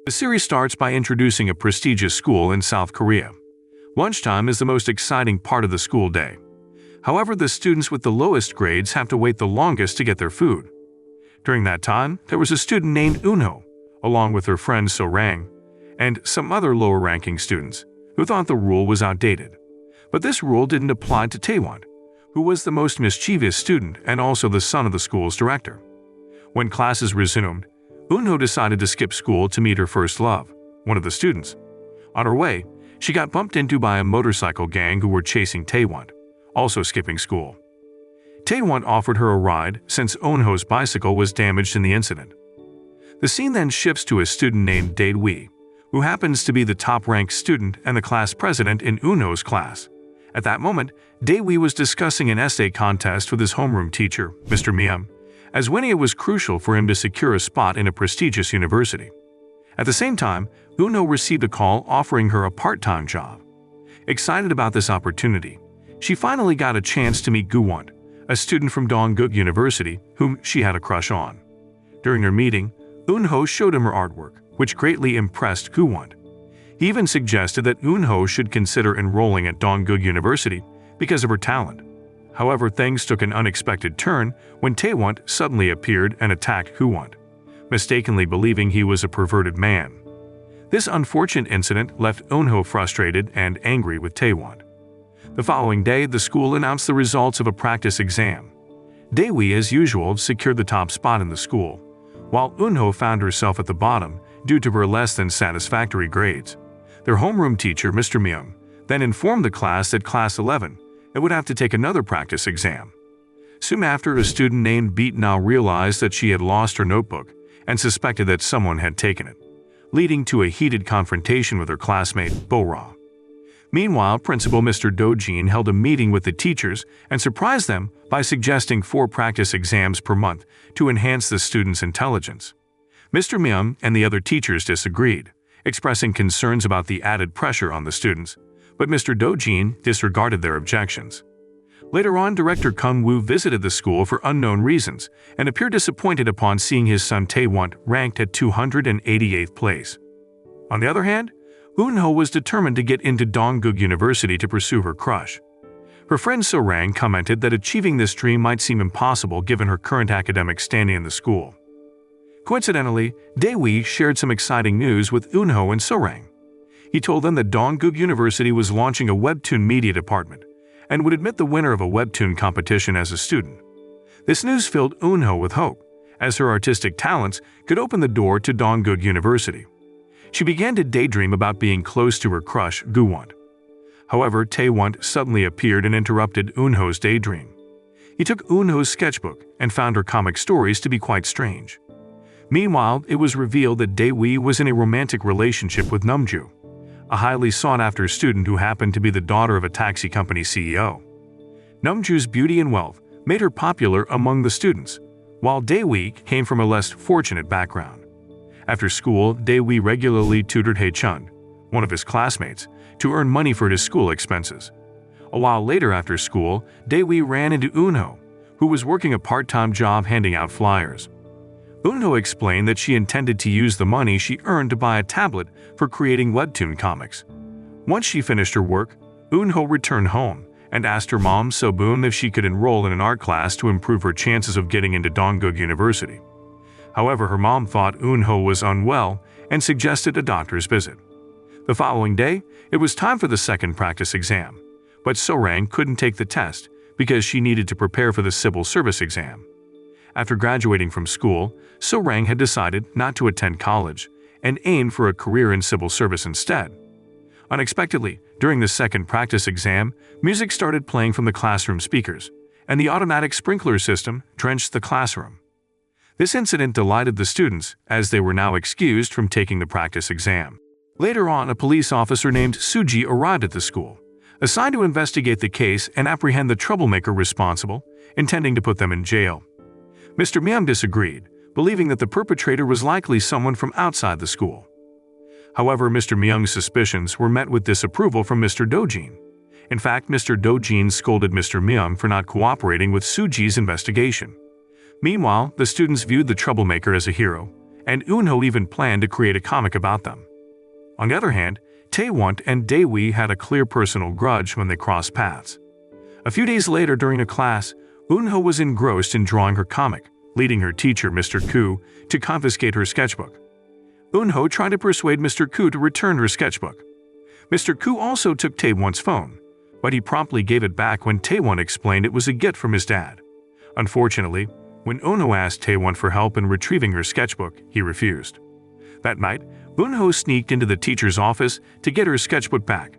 The series starts by introducing a prestigious school in South Korea. Lunchtime is the most exciting part of the school day. However, the students with the lowest grades have to wait the longest to get their food. During that time, there was a student named Eunho, along with her friend So-rang, and some other lower-ranking students, who thought the rule was outdated. But this rule didn't apply to Taewon, who was the most mischievous student and also the son of the school's director. When classes resumed, Eunho decided to skip school to meet her first love, one of the students. On her way, she got bumped into by a motorcycle gang who were chasing Taewon, also skipping school. Taewon offered her a ride since Eunho's bicycle was damaged in the incident. The scene then shifts to a student named Dae-wi, who happens to be the top-ranked student and the class president in Eunho's class. At that moment, Dae-wi was discussing an essay contest with his homeroom teacher, Mr. Miam, as winning it was crucial for him to secure a spot in a prestigious university. At the same time, Eunho received a call offering her a part-time job. Excited about this opportunity, she finally got a chance to meet Gu-won, a student from Dongguk University whom she had a crush on. During their meeting, Eunho showed him her artwork, which greatly impressed Gu-won. He even suggested that Eunho should consider enrolling at Dongguk University because of her talent. However, things took an unexpected turn when Taewon suddenly appeared and attacked Gu-won, mistakenly believing he was a perverted man. This unfortunate incident left Eunho frustrated and angry with Taewon. The following day, the school announced the results of a practice exam. Dae-wi, as usual, secured the top spot in the school, while Eunho found herself at the bottom due to her less than satisfactory grades. Their homeroom teacher, Mr. Myung, then informed the class that Class 11 would have to take another practice exam. Soon after, a student named Beat now realized that she had lost her notebook and suspected that someone had taken it, leading to a heated confrontation with her classmate, Bo-ra. Meanwhile, Principal Mr. Do-jin held a meeting with the teachers and surprised them by suggesting 4 practice exams per month to enhance the students' intelligence. Mr. Myung and the other teachers disagreed, expressing concerns about the added pressure on the students, but Mr. Do-jin disregarded their objections. Later on, Director Kung Woo visited the school for unknown reasons and appeared disappointed upon seeing his son Taewon ranked at 288th place. On the other hand, Eunho was determined to get into Dongguk University to pursue her crush. Her friend So-rang commented that achieving this dream might seem impossible given her current academic standing in the school. Coincidentally, Dae-wi shared some exciting news with Eunho and So-rang. He told them that Dongguk University was launching a webtoon media department and would admit the winner of a webtoon competition as a student. This news filled Eunho with hope, as her artistic talents could open the door to Dongguk University. She began to daydream about being close to her crush, Gu-won. However, Taewon suddenly appeared and interrupted Eunho's daydream. He took Eunho's sketchbook and found her comic stories to be quite strange. Meanwhile, it was revealed that Dae-wi was in a romantic relationship with Numju, a highly sought-after student who happened to be the daughter of a taxi company CEO. Numju's beauty and wealth made her popular among the students, while Dae-wi came from a less fortunate background. After school, Dae-wi regularly tutored Hae-chun, one of his classmates, to earn money for his school expenses. A while later after school, Dae-wi ran into Eunho, who was working a part-time job handing out flyers. Eunho explained that she intended to use the money she earned to buy a tablet for creating webtoon comics. Once she finished her work, Eunho returned home and asked her mom So-boon if she could enroll in an art class to improve her chances of getting into Dongguk University. However, her mom thought Eunho was unwell and suggested a doctor's visit. The following day, it was time for the second practice exam, but So-rang couldn't take the test because she needed to prepare for the civil service exam. After graduating from school, So-rang had decided not to attend college and aimed for a career in civil service instead. Unexpectedly, during the second practice exam, music started playing from the classroom speakers, and the automatic sprinkler system drenched the classroom. This incident delighted the students, as they were now excused from taking the practice exam. Later on, a police officer named Suji arrived at the school, assigned to investigate the case and apprehend the troublemaker responsible, intending to put them in jail. Mr. Myung disagreed, believing that the perpetrator was likely someone from outside the school. However, Mr. Myung's suspicions were met with disapproval from Mr. Do-jin. In fact, Mr. Do-jin scolded Mr. Myung for not cooperating with Suji's investigation. Meanwhile, the students viewed the troublemaker as a hero and Eunho even planned to create a comic about them. On the other hand, Taewon and Daewoo had a clear personal grudge when they crossed paths. A few days later during a class, Eunho was engrossed in drawing her comic, leading her teacher, Mr. Koo, to confiscate her sketchbook. Eunho tried to persuade Mr. Koo to return her sketchbook. Mr. Koo also took Taewon's phone, but he promptly gave it back when Taewon explained it was a gift from his dad. Unfortunately, when Eunho asked Taewon for help in retrieving her sketchbook, he refused. That night, Eunho sneaked into the teacher's office to get her sketchbook back.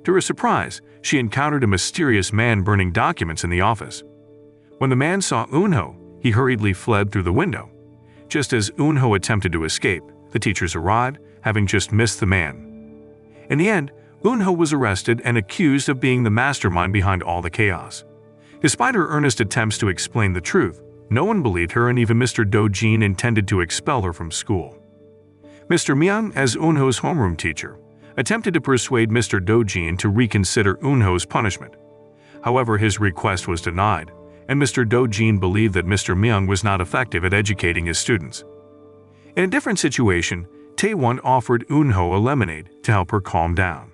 To her surprise, she encountered a mysterious man burning documents in the office. When the man saw Eunho, he hurriedly fled through the window. Just as Eunho attempted to escape, the teachers arrived, having just missed the man. In the end, Eunho was arrested and accused of being the mastermind behind all the chaos. Despite her earnest attempts to explain the truth, no one believed her, and even Mr. Do-jin intended to expel her from school. Mr. Myung, as Eunho's homeroom teacher, attempted to persuade Mr. Do-jin to reconsider Eunho's punishment. However, his request was denied, and Mr. Do-jin believed that Mr. Myung was not effective at educating his students. In a different situation, Taewon offered Eunho a lemonade to help her calm down.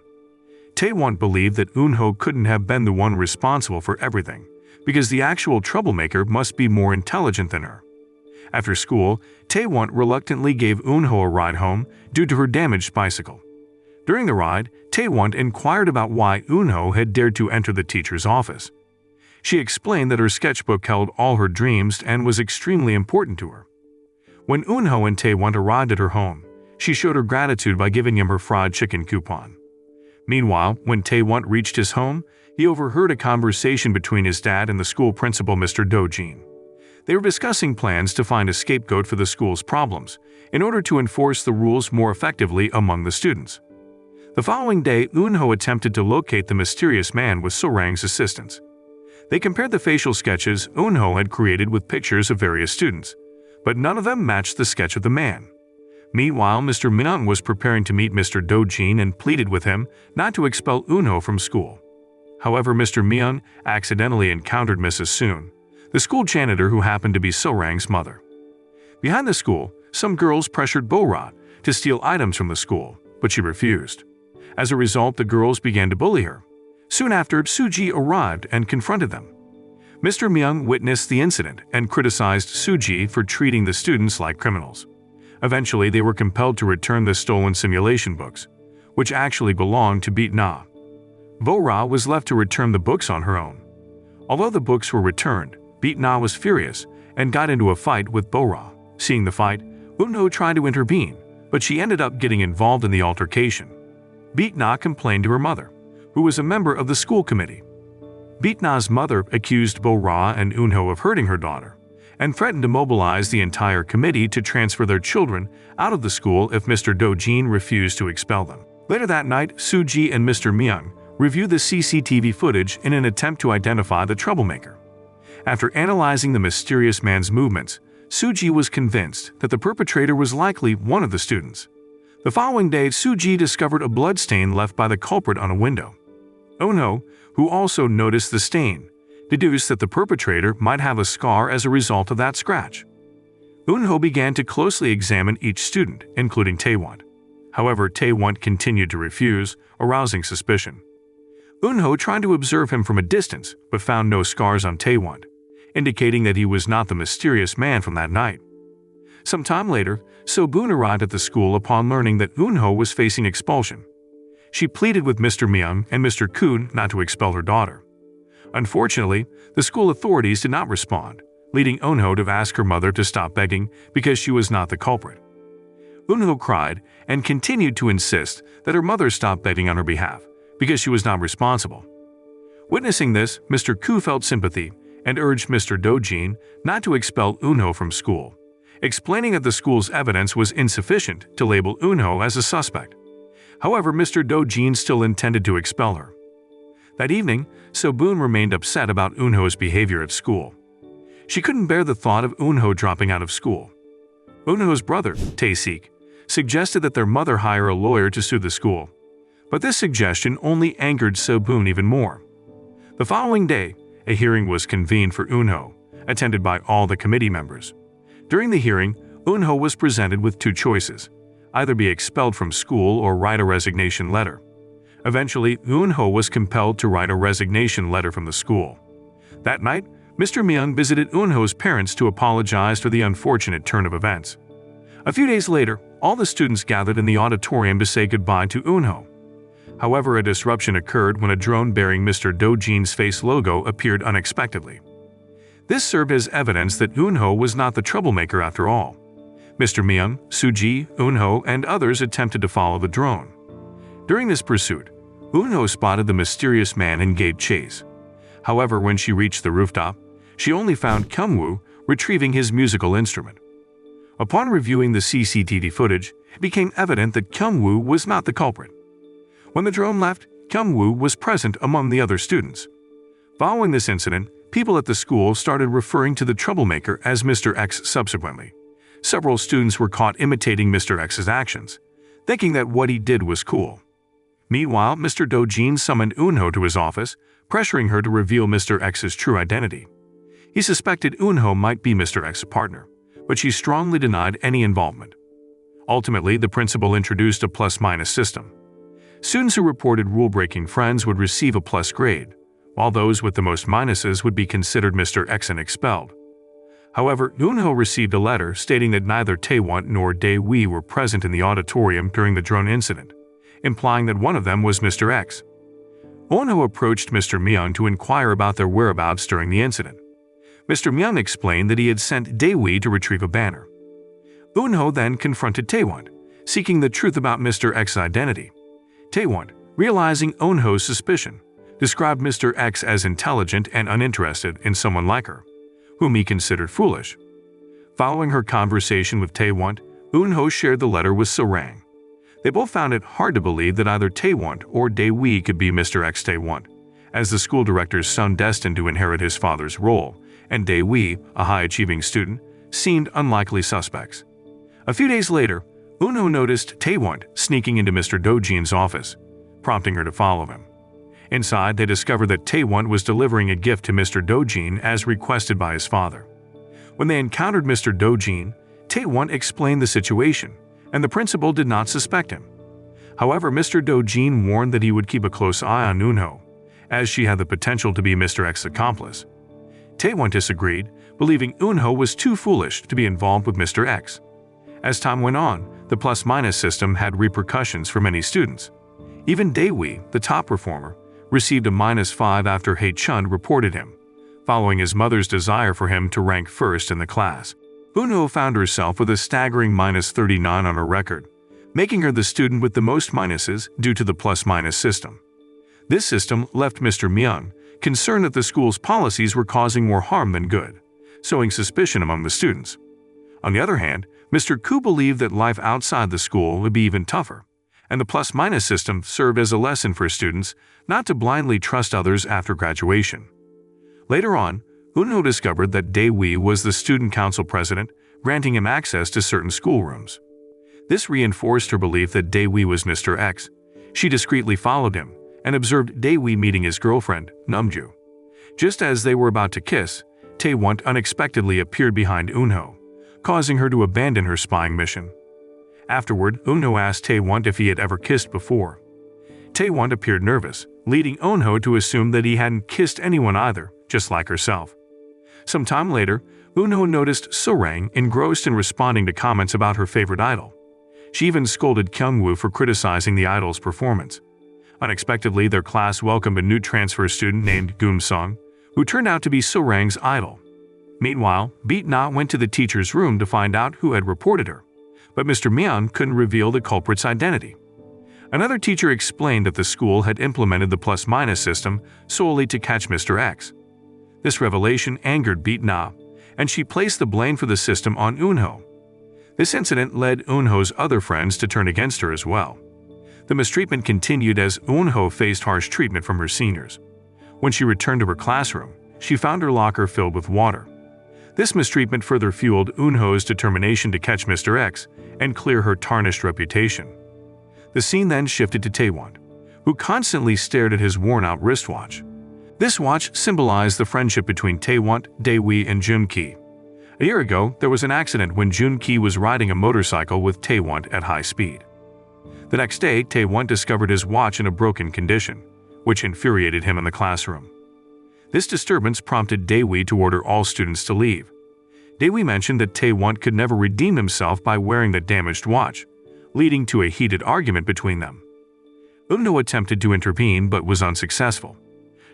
Taewon believed that Eunho couldn't have been the one responsible for everything, because the actual troublemaker must be more intelligent than her. After school, Taewon reluctantly gave Eunho a ride home due to her damaged bicycle. During the ride, Taewon inquired about why Eunho had dared to enter the teacher's office. She explained that her sketchbook held all her dreams and was extremely important to her. When Eunho and Taewon arrived at her home, she showed her gratitude by giving him her fried chicken coupon. Meanwhile, when Taewon reached his home, he overheard a conversation between his dad and the school principal, Mr. Do-jin. They were discussing plans to find a scapegoat for the school's problems in order to enforce the rules more effectively among the students. The following day, Eunho attempted to locate the mysterious man with So-rang's assistance. They compared the facial sketches Eunho had created with pictures of various students, but none of them matched the sketch of the man. Meanwhile, Mr. Myung was preparing to meet Mr. Do-jin and pleaded with him not to expel Eunho from school. However, Mr. Myung accidentally encountered Mrs. Soon, the school janitor who happened to be So-rang's mother. Behind the school, some girls pressured Bo-ra to steal items from the school, but she refused. As a result, the girls began to bully her. Soon after, Suji arrived and confronted them. Mr. Myung witnessed the incident and criticized Suji for treating the students like criminals. Eventually, they were compelled to return the stolen simulation books, which actually belonged to Beat-na. Bo-ra was left to return the books on her own. Although the books were returned, Beat-na was furious and got into a fight with Bo-ra. Seeing the fight, Eunho tried to intervene, but she ended up getting involved in the altercation. Beat-na complained to her mother, who was a member of the school committee. Beat-na's mother accused Bo-ra and Eunho of hurting her daughter, and threatened to mobilize the entire committee to transfer their children out of the school if Mr. Do-jin refused to expel them. Later that night, Suji and Mr. Myung reviewed the CCTV footage in an attempt to identify the troublemaker. After analyzing the mysterious man's movements, Suji was convinced that the perpetrator was likely one of the students. The following day, Suji discovered a blood stain left by the culprit on a window. Eunho, who also noticed the stain, deduced that the perpetrator might have a scar as a result of that scratch. Eunho began to closely examine each student, including Taewon. However, Taewon continued to refuse, arousing suspicion. Eunho tried to observe him from a distance, but found no scars on Taewon, indicating that he was not the mysterious man from that night. Some time later, So-boon arrived at the school upon learning that Eunho was facing expulsion. She pleaded with Mr. Myung and Mr. Koon not to expel her daughter. Unfortunately, the school authorities did not respond, leading Eunho to ask her mother to stop begging because she was not the culprit. Eunho cried and continued to insist that her mother stop begging on her behalf because she was not responsible. Witnessing this, Mr. Koo felt sympathy and urged Mr. Do-jin not to expel Eunho from school, explaining that the school's evidence was insufficient to label Eunho as a suspect. However, Mr. Do-jin still intended to expel her. That evening, So-boon remained upset about Eunho's behavior at school. She couldn't bear the thought of Eunho dropping out of school. Eunho's brother, Tae-sik, suggested that their mother hire a lawyer to sue the school, but this suggestion only angered So-boon even more. The following day, a hearing was convened for Eunho, attended by all the committee members. During the hearing, Eunho was presented with two choices: either be expelled from school or write a resignation letter. Eventually, Eunho was compelled to write a resignation letter from the school. That night, Mr. Myung visited Eunho's parents to apologize for the unfortunate turn of events. A few days later, all the students gathered in the auditorium to say goodbye to Eunho. However, a disruption occurred when a drone bearing Mr. Do-jin's face logo appeared unexpectedly. This served as evidence that Eunho was not the troublemaker after all. Mr. Myung, Suji, Eunho, and others attempted to follow the drone. During this pursuit, Eunho spotted the mysterious man and gave chase. However, when she reached the rooftop, she only found Kyungwoo retrieving his musical instrument. Upon reviewing the CCTV footage, it became evident that Kyungwoo was not the culprit. When the drone left, Kyungwoo was present among the other students. Following this incident, people at the school started referring to the troublemaker as Mr. X subsequently. Several students were caught imitating Mr. X's actions, thinking that what he did was cool. Meanwhile, Mr. Do-jin summoned Eunho to his office, pressuring her to reveal Mr. X's true identity. He suspected Eunho might be Mr. X's partner, but she strongly denied any involvement. Ultimately, the principal introduced a plus-minus system. Students who reported rule-breaking friends would receive a plus grade, while those with the most minuses would be considered Mr. X and expelled. However, Eunho received a letter stating that neither Taewon nor Dae-wi were present in the auditorium during the drone incident, implying that one of them was Mr. X. Eunho approached Mr. Myung to inquire about their whereabouts during the incident. Mr. Myung explained that he had sent Dae-wi to retrieve a banner. Eunho then confronted Taewon, seeking the truth about Mr. X's identity. Taewon, realizing Eunho's suspicion, described Mr. X as intelligent and uninterested in someone like her, whom he considered foolish. Following her conversation with Taewon, Eunho shared the letter with So-rang. They both found it hard to believe that either Taewon or Dae-wi could be Mr. X Taewon, as the school director's son destined to inherit his father's role, and Dae-wi, a high-achieving student, seemed unlikely suspects. A few days later, Eunho noticed Taewon sneaking into Mr. Do-jin's office, prompting her to follow him. Inside, they discovered that Taewon was delivering a gift to Mr. Do-jin as requested by his father. When they encountered Mr. Do-jin, Taewon explained the situation, and the principal did not suspect him. However, Mr. Do-jin warned that he would keep a close eye on Eunho, as she had the potential to be Mr. X's accomplice. Taewon disagreed, believing Eunho was too foolish to be involved with Mr. X. As time went on, the plus-minus system had repercussions for many students. Even Dae-wi, the top performer, received a -5 after Hae-chun reported him, following his mother's desire for him to rank first in the class. Eunho found herself with a staggering -39 on her record, making her the student with the most minuses due to the plus-minus system. This system left Mr. Myung concerned that the school's policies were causing more harm than good, sowing suspicion among the students. On the other hand, Mr. Koo believed that life outside the school would be even tougher, and the plus-minus system served as a lesson for students not to blindly trust others after graduation. Later on, Eunho discovered that Dae-wi was the student council president, granting him access to certain schoolrooms. This reinforced her belief that Dae-wi was Mr. X. She discreetly followed him and observed Dae-wi meeting his girlfriend, Namju. Just as they were about to kiss, Taewon unexpectedly appeared behind Eunho, causing her to abandon her spying mission. Afterward, Eunho asked Taewon if he had ever kissed before. Taewon appeared nervous, leading Eunho to assume that he hadn't kissed anyone either, just like herself. Some time later, Eunho noticed So-rang engrossed in responding to comments about her favorite idol. She even scolded Kyungwoo for criticizing the idol's performance. Unexpectedly, their class welcomed a new transfer student named Goom-sung, who turned out to be So-rang's idol. Meanwhile, Beat-na went to the teacher's room to find out who had reported her, but Mr. Myung couldn't reveal the culprit's identity. Another teacher explained that the school had implemented the plus-minus system solely to catch Mr. X. This revelation angered Beat-na, and she placed the blame for the system on Eunho. This incident led Eunho's other friends to turn against her as well. The mistreatment continued as Eunho faced harsh treatment from her seniors. When she returned to her classroom, she found her locker filled with water. This mistreatment further fueled Eunho's determination to catch Mr. X and clear her tarnished reputation. The scene then shifted to Taewon, who constantly stared at his worn-out wristwatch. This watch symbolized the friendship between Taewon, Dae-wi, and Jun-ki. A year ago, there was an accident when Jun-ki was riding a motorcycle with Taewon at high speed. The next day, Taewon discovered his watch in a broken condition, which infuriated him in the classroom. This disturbance prompted Daewoo to order all students to leave. Daewoo mentioned that Taewon could never redeem himself by wearing the damaged watch, leading to a heated argument between them. Eun-ho attempted to intervene but was unsuccessful.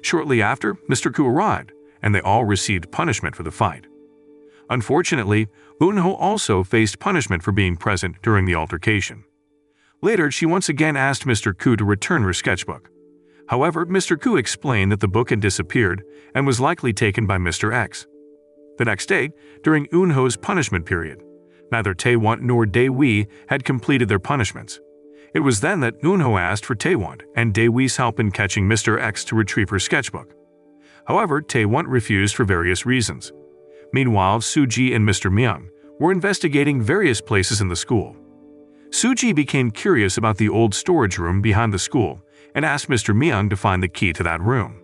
Shortly after, Mr. Koo arrived, and they all received punishment for the fight. Unfortunately, Eun-ho also faced punishment for being present during the altercation. Later, she once again asked Mr. Koo to return her sketchbook. However, Mr. Koo explained that the book had disappeared and was likely taken by Mr. X. The next day, during Eun-ho's punishment period, neither Taewon nor Daewoo had completed their punishments. It was then that Eun-ho asked for Taewon and Daewoo's help in catching Mr. X to retrieve her sketchbook. However, Taewon refused for various reasons. Meanwhile, Suji and Mr. Myung were investigating various places in the school. Suji became curious about the old storage room behind the school and asked Mr. Myung to find the key to that room.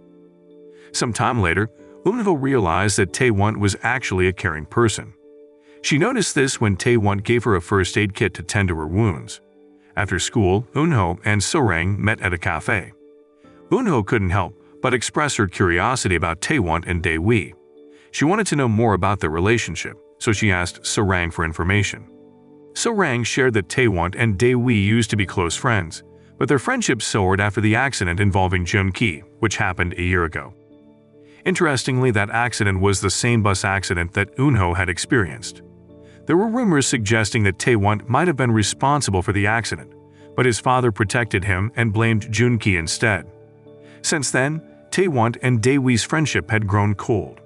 Some time later, Eun-ho realized that Taewon was actually a caring person. She noticed this when Taewon gave her a first aid kit to tend to her wounds. After school, Eun-ho and So-rang met at a cafe. Eun-ho couldn't help but express her curiosity about Taewon and Daewoo. She wanted to know more about their relationship, so she asked So-rang for information. So-rang shared that Taewon and Daewoo used to be close friends, but their friendship soared after the accident involving Jun-ki, which happened a year ago. Interestingly, that accident was the same bus accident that Eun-ho had experienced. There were rumors suggesting that Taewon might have been responsible for the accident, but his father protected him and blamed Jun-ki instead. Since then, Taewon and Daewoo's friendship had grown cold.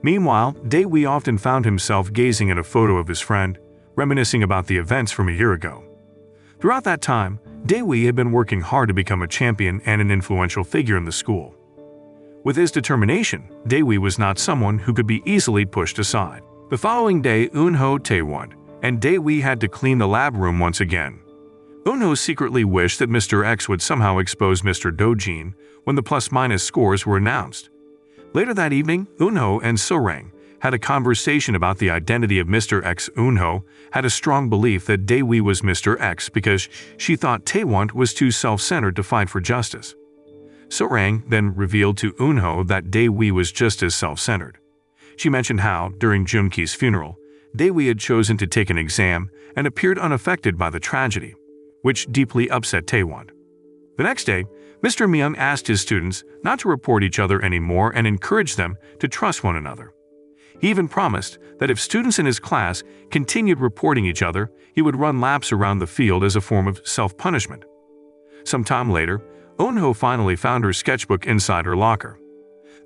Meanwhile, Daewoo often found himself gazing at a photo of his friend, reminiscing about the events from a year ago. Throughout that time, Daewoo had been working hard to become a champion and an influential figure in the school. With his determination, Daewoo was not someone who could be easily pushed aside. The following day, Eun-ho, Taewon, and Daewoo had to clean the lab room once again. Eun-ho secretly wished that Mr. X would somehow expose Mr. Do-jin when the plus-minus scores were announced. Later that evening, Eun-ho and So-rang had a conversation about the identity of Mr. X. Eun-ho had a strong belief that Daewoo was Mr. X because she thought Taewon was too self-centered to fight for justice. So-rang then revealed to Eun-ho that Daewoo was just as self-centered. She mentioned how, during Jun-ki's funeral, Daewoo had chosen to take an exam and appeared unaffected by the tragedy, which deeply upset Taewon. The next day, Mr. Myung asked his students not to report each other anymore and encouraged them to trust one another. He even promised that if students in his class continued reporting each other, he would run laps around the field as a form of self-punishment. Some time later, Eun-ho finally found her sketchbook inside her locker.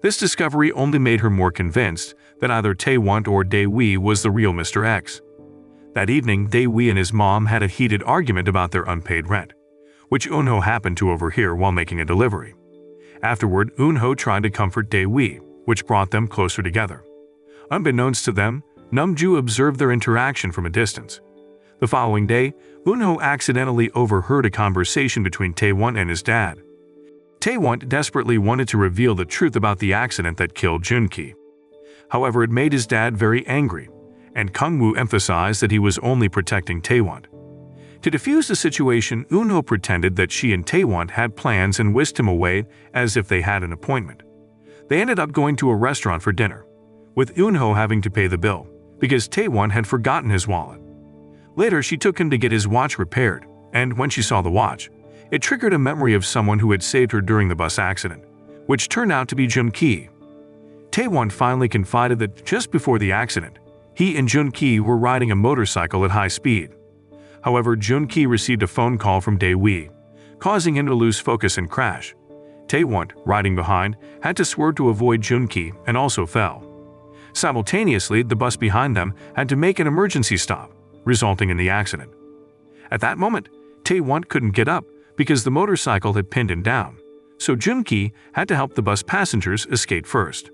This discovery only made her more convinced that either Taewon or Daewoo was the real Mr. X. That evening, Daewoo and his mom had a heated argument about their unpaid rent, which Eun-ho happened to overhear while making a delivery. Afterward, Eun-ho tried to comfort Daewoo, which brought them closer together. Unbeknownst to them, Namju observed their interaction from a distance. The following day, Eun-ho accidentally overheard a conversation between Taewon and his dad. Taewon desperately wanted to reveal the truth about the accident that killed Jun-ki. However, it made his dad very angry, and Kang-woo emphasized that he was only protecting Taewon. To defuse the situation, Eun-ho pretended that she and Taewon had plans and whisked him away as if they had an appointment. They ended up going to a restaurant for dinner, with Eun-ho having to pay the bill, because Taewon had forgotten his wallet. Later, she took him to get his watch repaired, and when she saw the watch, it triggered a memory of someone who had saved her during the bus accident, which turned out to be Jun-ki. Taewon finally confided that just before the accident, he and Jun-ki were riding a motorcycle at high speed. However, Jun-ki received a phone call from Daewoo, causing him to lose focus and crash. Taewon, riding behind, had to swerve to avoid Jun-ki and also fell. Simultaneously, the bus behind them had to make an emergency stop, resulting in the accident. At that moment, Taewon couldn't get up because the motorcycle had pinned him down, so Jun-ki had to help the bus passengers escape first.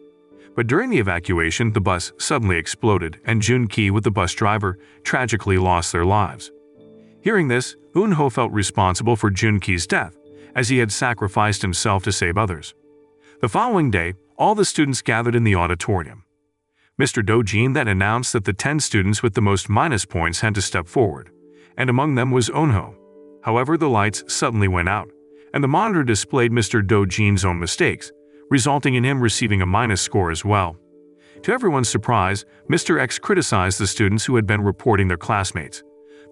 But during the evacuation, the bus suddenly exploded and Jun-ki with the bus driver tragically lost their lives. Hearing this, Eun-ho felt responsible for Jun-ki's death, as he had sacrificed himself to save others. The following day, all the students gathered in the auditorium. Mr. Dojin then announced that the 10 students with the most minus points had to step forward, and among them was Eunho. However, the lights suddenly went out, and the monitor displayed Mr. Dojin's own mistakes, resulting in him receiving a minus score as well. To everyone's surprise, Mr. X criticized the students who had been reporting their classmates,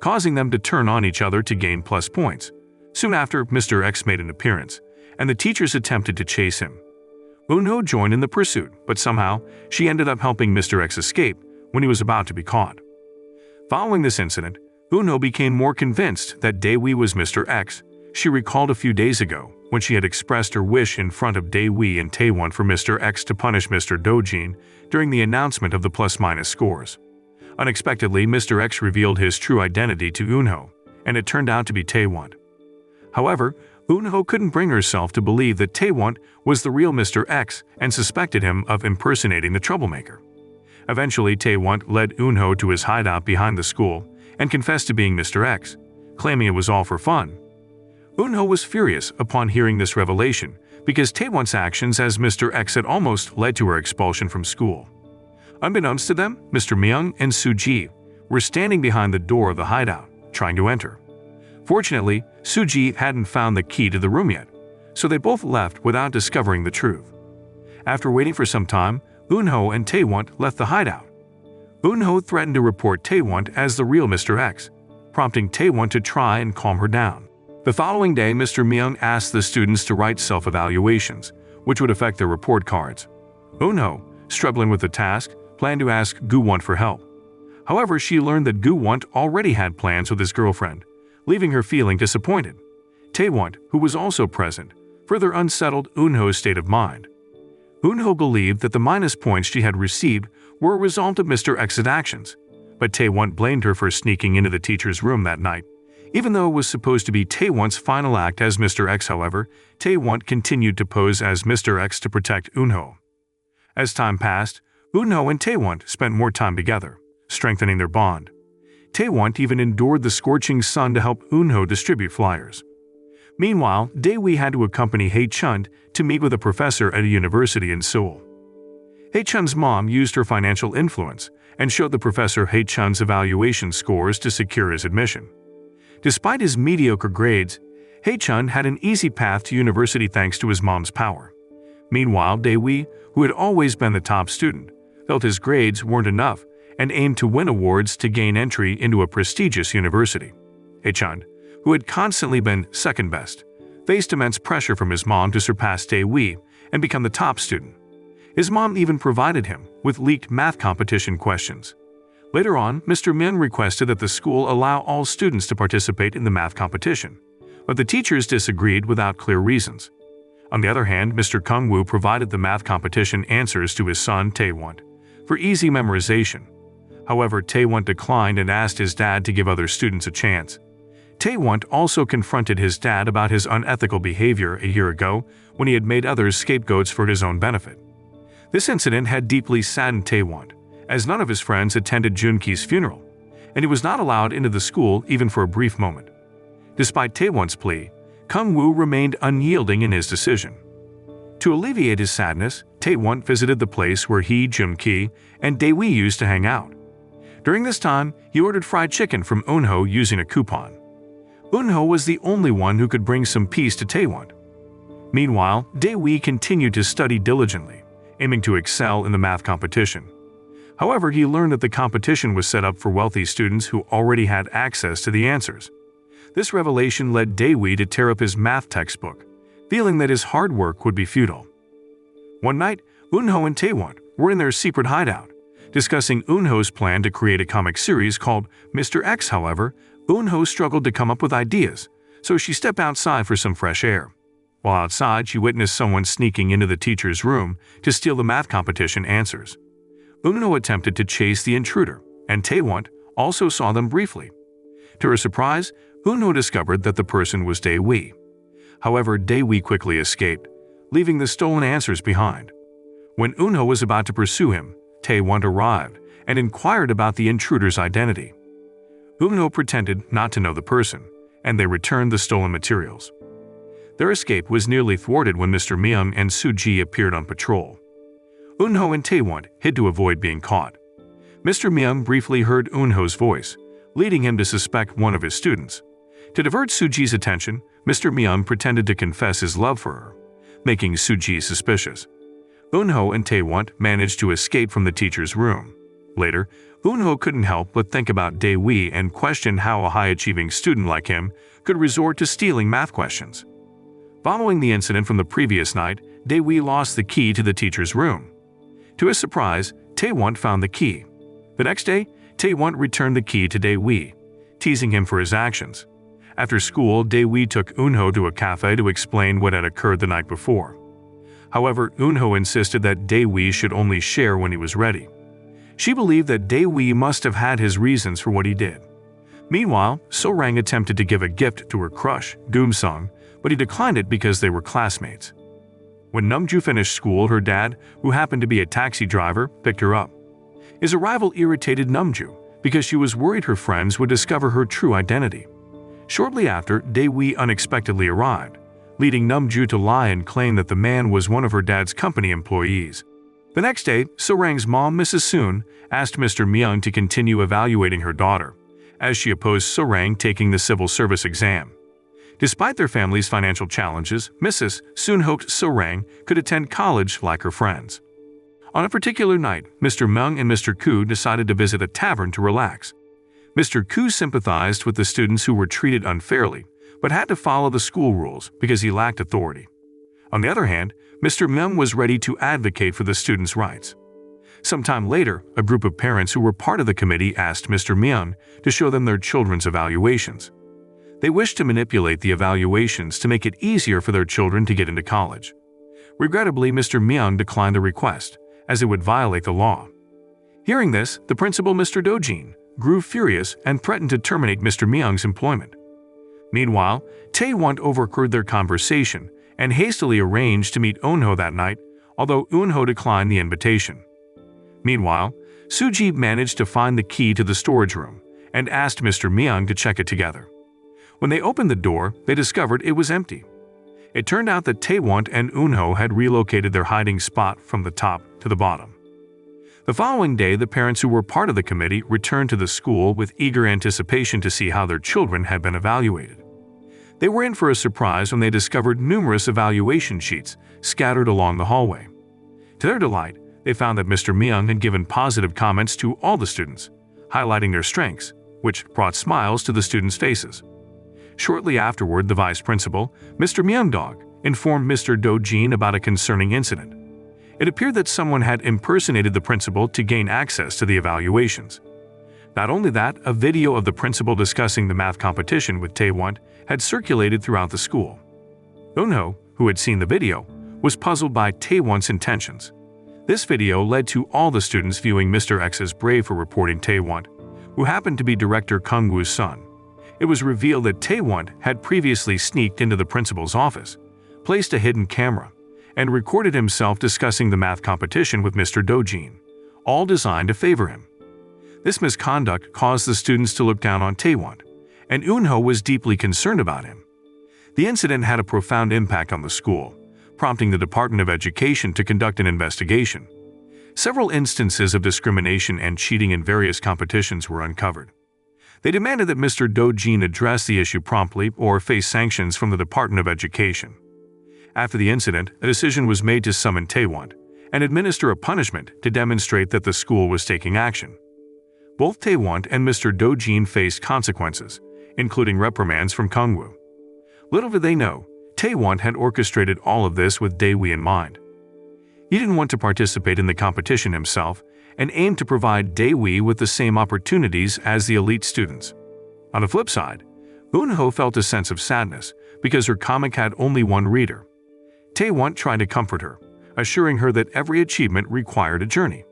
causing them to turn on each other to gain plus points. Soon after, Mr. X made an appearance, and the teachers attempted to chase him. Eunho joined in the pursuit, but somehow she ended up helping Mr. X escape when he was about to be caught. Following this incident, Eunho became more convinced that Daewoo was Mr. X. She recalled a few days ago when she had expressed her wish in front of Daewoo and Taewon for Mr. X to punish Mr. Dojin during the announcement of the plus-minus scores. Unexpectedly, Mr. X revealed his true identity to Eunho, and it turned out to be Taewon. However, Eunho couldn't bring herself to believe that Taewon was the real Mr. X and suspected him of impersonating the troublemaker. Eventually, Taewon led Eunho to his hideout behind the school and confessed to being Mr. X, claiming it was all for fun. Eunho was furious upon hearing this revelation because Taewon's actions as Mr. X had almost led to her expulsion from school. Unbeknownst to them, Mr. Myung and Suji were standing behind the door of the hideout, trying to enter. Fortunately, Suji hadn't found the key to the room yet, so they both left without discovering the truth. After waiting for some time, Eunho and Taewon left the hideout. Eunho threatened to report Taewon as the real Mr. X, prompting Taewon to try and calm her down. The following day, Mr. Myung asked the students to write self-evaluations, which would affect their report cards. Eunho, struggling with the task, planned to ask Gu-won for help. However, she learned that Gu-won already had plans with his girlfriend, leaving her feeling disappointed. Taewon, who was also present, further unsettled Eunho's state of mind. Eunho believed that the minus points she had received were a result of Mr. X's actions, but Taewon blamed her for sneaking into the teacher's room that night. Even though it was supposed to be Taewon's final act as Mr. X, however, Taewon continued to pose as Mr. X to protect Eunho. As time passed, Eunho and Taewon spent more time together, strengthening their bond. Taewon even endured the scorching sun to help Eunho distribute flyers. Meanwhile, Daewoo had to accompany Hae-chun to meet with a professor at a university in Seoul. Hae-chun's mom used her financial influence and showed the professor Hae-chun's evaluation scores to secure his admission. Despite his mediocre grades, Hae-chun had an easy path to university thanks to his mom's power. Meanwhile, Daewoo, who had always been the top student, felt his grades weren't enough and aimed to win awards to gain entry into a prestigious university. Hae-chun, who had constantly been second best, faced immense pressure from his mom to surpass Daewoo and become the top student. His mom even provided him with leaked math competition questions. Later on, Mr. Min requested that the school allow all students to participate in the math competition, but the teachers disagreed without clear reasons. On the other hand, Mr. Kung-woo provided the math competition answers to his son Taewon for easy memorization. However, Taewon declined and asked his dad to give other students a chance. Taewon also confronted his dad about his unethical behavior a year ago when he had made others scapegoats for his own benefit. This incident had deeply saddened Taewon, as none of his friends attended Junki's funeral, and he was not allowed into the school even for a brief moment. Despite Taewon's plea, Kung-woo remained unyielding in his decision. To alleviate his sadness, Taewon visited the place where he, Junki, and Daewoo used to hang out. During this time, he ordered fried chicken from Eunho using a coupon. Eunho was the only one who could bring some peace to Taewon. Meanwhile, Daewoo continued to study diligently, aiming to excel in the math competition. However, he learned that the competition was set up for wealthy students who already had access to the answers. This revelation led Daewoo to tear up his math textbook, feeling that his hard work would be futile. One night, Eunho and Taewon were in their secret hideout, discussing Eunho's plan to create a comic series called Mr. X. However, Eunho struggled to come up with ideas, so she stepped outside for some fresh air. While outside, she witnessed someone sneaking into the teacher's room to steal the math competition answers. Eunho attempted to chase the intruder, and Taewon also saw them briefly. To her surprise, Eunho discovered that the person was Daewoo. However, Daewoo quickly escaped, leaving the stolen answers behind. When Eunho was about to pursue him, Taewon arrived and inquired about the intruder's identity. Eunho pretended not to know the person, and they returned the stolen materials. Their escape was nearly thwarted when Mr. Myung and Suji appeared on patrol. Eunho and Taewon hid to avoid being caught. Mr. Myung briefly heard Eunho's voice, leading him to suspect one of his students. To divert Suji's attention, Mr. Myung pretended to confess his love for her, making Suji suspicious. Eunho and Taewon managed to escape from the teacher's room. Later, Eunho couldn't help but think about Dae-wi and question how a high-achieving student like him could resort to stealing math questions. Following the incident from the previous night, Dae-wi lost the key to the teacher's room. To his surprise, Taewon found the key. The next day, Taewon returned the key to Dae-wi, teasing him for his actions. After school, Dae-wi took Eunho to a cafe to explain what had occurred the night before. However, Eunho insisted that Dae-wi should only share when he was ready. She believed that Dae-wi must have had his reasons for what he did. Meanwhile, So-rang attempted to give a gift to her crush, Goom-sung, but he declined it because they were classmates. When Namju finished school, her dad, who happened to be a taxi driver, picked her up. His arrival irritated Namju because she was worried her friends would discover her true identity. Shortly after, Dae-wi unexpectedly arrived, leading Namju to lie and claim that the man was one of her dad's company employees. The next day, So-rang's mom, Mrs. Soon, asked Mr. Myung to continue evaluating her daughter, as she opposed So-rang taking the civil service exam. Despite their family's financial challenges, Mrs. Soon hoped So-rang could attend college like her friends. On a particular night, Mr. Myung and Mr. Koo decided to visit a tavern to relax. Mr. Koo sympathized with the students who were treated unfairly, but had to follow the school rules because he lacked authority. On the other hand, Mr. Myung was ready to advocate for the students' rights. Sometime later, a group of parents who were part of the committee asked Mr. Myung to show them their children's evaluations. They wished to manipulate the evaluations to make it easier for their children to get into college. Regrettably, Mr. Myung declined the request, as it would violate the law. Hearing this, the principal, Mr. Dojin, grew furious and threatened to terminate Mr. Myung's employment. Meanwhile, Taewon overheard their conversation and hastily arranged to meet Eunho that night, although Eunho declined the invitation. Meanwhile, Suji managed to find the key to the storage room and asked Mr. Myung to check it together. When they opened the door, they discovered it was empty. It turned out that Taewon and Eunho had relocated their hiding spot from the top to the bottom. The following day, the parents who were part of the committee returned to the school with eager anticipation to see how their children had been evaluated. They were in for a surprise when they discovered numerous evaluation sheets scattered along the hallway. To their delight, they found that Mr. Myung had given positive comments to all the students, highlighting their strengths, which brought smiles to the students' faces. Shortly afterward, the vice principal, Mr. Myung-dog, informed Mr. Dojin about a concerning incident. It appeared that someone had impersonated the principal to gain access to the evaluations. Not only that, a video of the principal discussing the math competition with Taewon had circulated throughout the school. Eunho, who had seen the video, was puzzled by Taewon's intentions. This video led to all the students viewing Mr. X as brave for reporting Taewon, who happened to be Director Kung-woo's son. It was revealed that Taewon had previously sneaked into the principal's office, placed a hidden camera, and recorded himself discussing the math competition with Mr. Dojin, all designed to favor him. This misconduct caused the students to look down on Taewon, and Eunho was deeply concerned about him. The incident had a profound impact on the school, prompting the Department of Education to conduct an investigation. Several instances of discrimination and cheating in various competitions were uncovered. They demanded that Mr. Dojin address the issue promptly or face sanctions from the Department of Education. After the incident, a decision was made to summon Taewon and administer a punishment to demonstrate that the school was taking action. Both Taewon and Mr. Dojin faced consequences, including reprimands from Kung-woo. Little did they know, Taewon had orchestrated all of this with Dae-wi in mind. He didn't want to participate in the competition himself and aimed to provide Dae-wi with the same opportunities as the elite students. On the flip side, Eunho felt a sense of sadness because her comic had only one reader. Taewon tried to comfort her, assuring her that every achievement required a journey.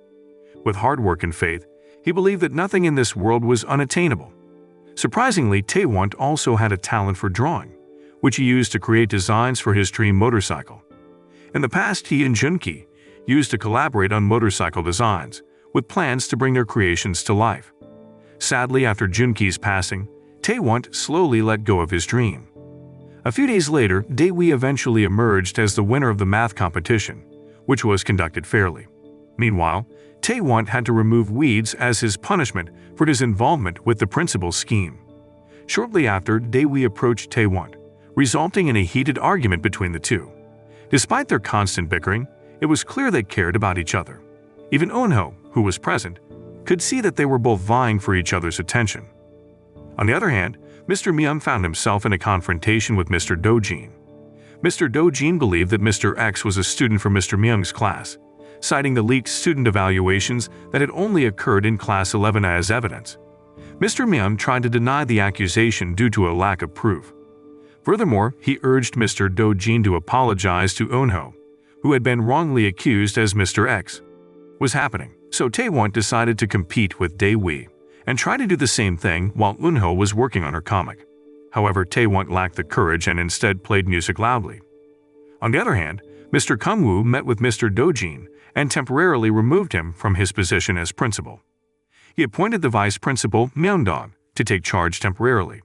With hard work and faith, he believed that nothing in this world was unattainable. Surprisingly, Taewon also had a talent for drawing, which he used to create designs for his dream motorcycle. In the past, he and Junki used to collaborate on motorcycle designs, with plans to bring their creations to life. Sadly, after Junki's passing, Taewon slowly let go of his dream. A few days later, Dae-wi eventually emerged as the winner of the math competition, which was conducted fairly. Meanwhile, Tae-won had to remove weeds as his punishment for his involvement with the principal's scheme. Shortly after, Dae-wee approached Tae-won, resulting in a heated argument between the two. Despite their constant bickering, it was clear they cared about each other. Even Eun-ho, who was present, could see that they were both vying for each other's attention. On the other hand, Mr. Myung found himself in a confrontation with Mr. Do-jin. Mr. Do-jin believed that Mr. X was a student from Mr. Myung's class, citing the leaked student evaluations that had only occurred in Class 11 as evidence. Mr. Myung tried to deny the accusation due to a lack of proof. Furthermore, he urged Mr. Do-jin to apologize to Eun-ho, who had been wrongly accused as Mr. X was happening. So Tae-won decided to compete with Dae-wee and try to do the same thing while Eun-ho was working on her comic. However, Tae-won lacked the courage and instead played music loudly. On the other hand, Mr. Kung-woo met with Mr. Do-jin and temporarily removed him from his position as principal. He appointed the vice principal, Myeong-dong, to take charge temporarily.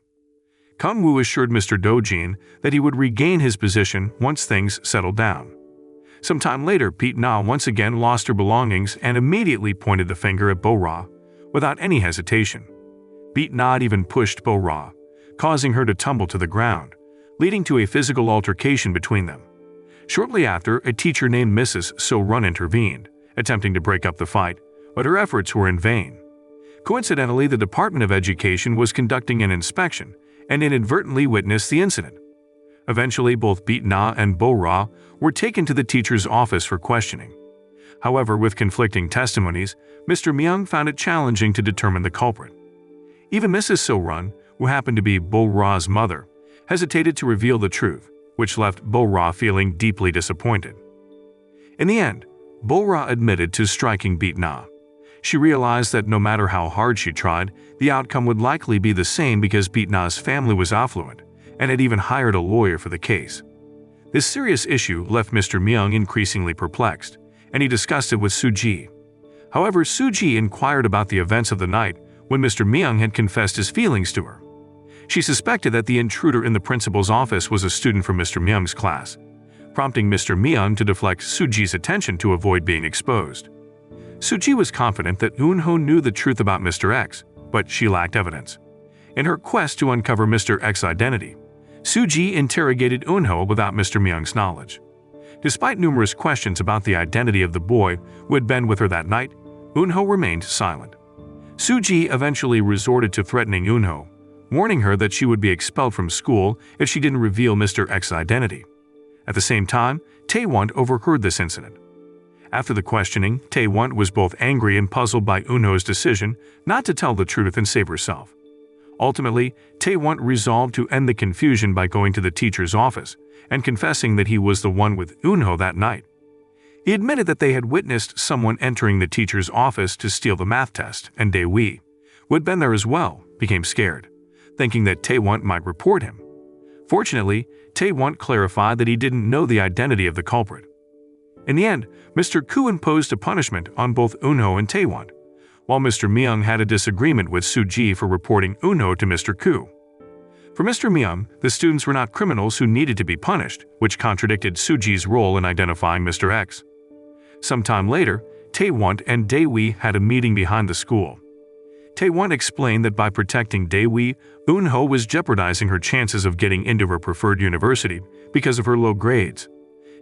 Kung-woo assured Mr. Do-jin that he would regain his position once things settled down. Sometime later, Pete-na once again lost her belongings and immediately pointed the finger at Bo-ra without any hesitation. Pete-na even pushed Bo-ra, causing her to tumble to the ground, leading to a physical altercation between them. Shortly after, a teacher named Mrs. So-run intervened, attempting to break up the fight, but her efforts were in vain. Coincidentally, the Department of Education was conducting an inspection and inadvertently witnessed the incident. Eventually, both Pete-na and Bo-ra were taken to the teacher's office for questioning. However, with conflicting testimonies, Mr. Myung found it challenging to determine the culprit. Even Mrs. So-run, who happened to be Bo-ra's mother, hesitated to reveal the truth, which left Bo-ra feeling deeply disappointed. In the end, Bo-ra admitted to striking Pete-na. She realized that no matter how hard she tried, the outcome would likely be the same because Pete-na's family was affluent and had even hired a lawyer for the case. This serious issue left Mr. Myung increasingly perplexed, and he discussed it with Soo-ji. However, Soo-ji inquired about the events of the night when Mr. Myung had confessed his feelings to her. She suspected that the intruder in the principal's office was a student from Mr. Myung's class, prompting Mr. Myung to deflect Soo-ji's attention to avoid being exposed. Soo-ji was confident that Eun-ho knew the truth about Mr. X, but she lacked evidence. In her quest to uncover Mr. X's identity, Soo-ji interrogated Eun-ho without Mr. Myung's knowledge. Despite numerous questions about the identity of the boy who had been with her that night, Eun-ho remained silent. Soo-ji eventually resorted to threatening Eun-ho, warning her that she would be expelled from school if she didn't reveal Mr. X's identity. At the same time, Tae-won overheard this incident. After the questioning, Tae-won was both angry and puzzled by Eun-ho's decision not to tell the truth and save herself. Ultimately, Tae-won resolved to end the confusion by going to the teacher's office and confessing that he was the one with Eun-ho that night. He admitted that they had witnessed someone entering the teacher's office to steal the math test, and Dae-wee, who had been there as well, became scared, thinking that Tae-won might report him. Fortunately, Tae-won clarified that he didn't know the identity of the culprit. In the end, Mr. Koo imposed a punishment on both Eun-ho and Tae-won, while Mr. Myung had a disagreement with Soo-ji for reporting Eun-ho to Mr. Koo. For Mr. Myung, the students were not criminals who needed to be punished, which contradicted Soo-ji's role in identifying Mr. X. Sometime later, Tae-won and Dae-wee had a meeting behind the school. Tae-won explained that by protecting Dae-wee, Eun-ho was jeopardizing her chances of getting into her preferred university because of her low grades.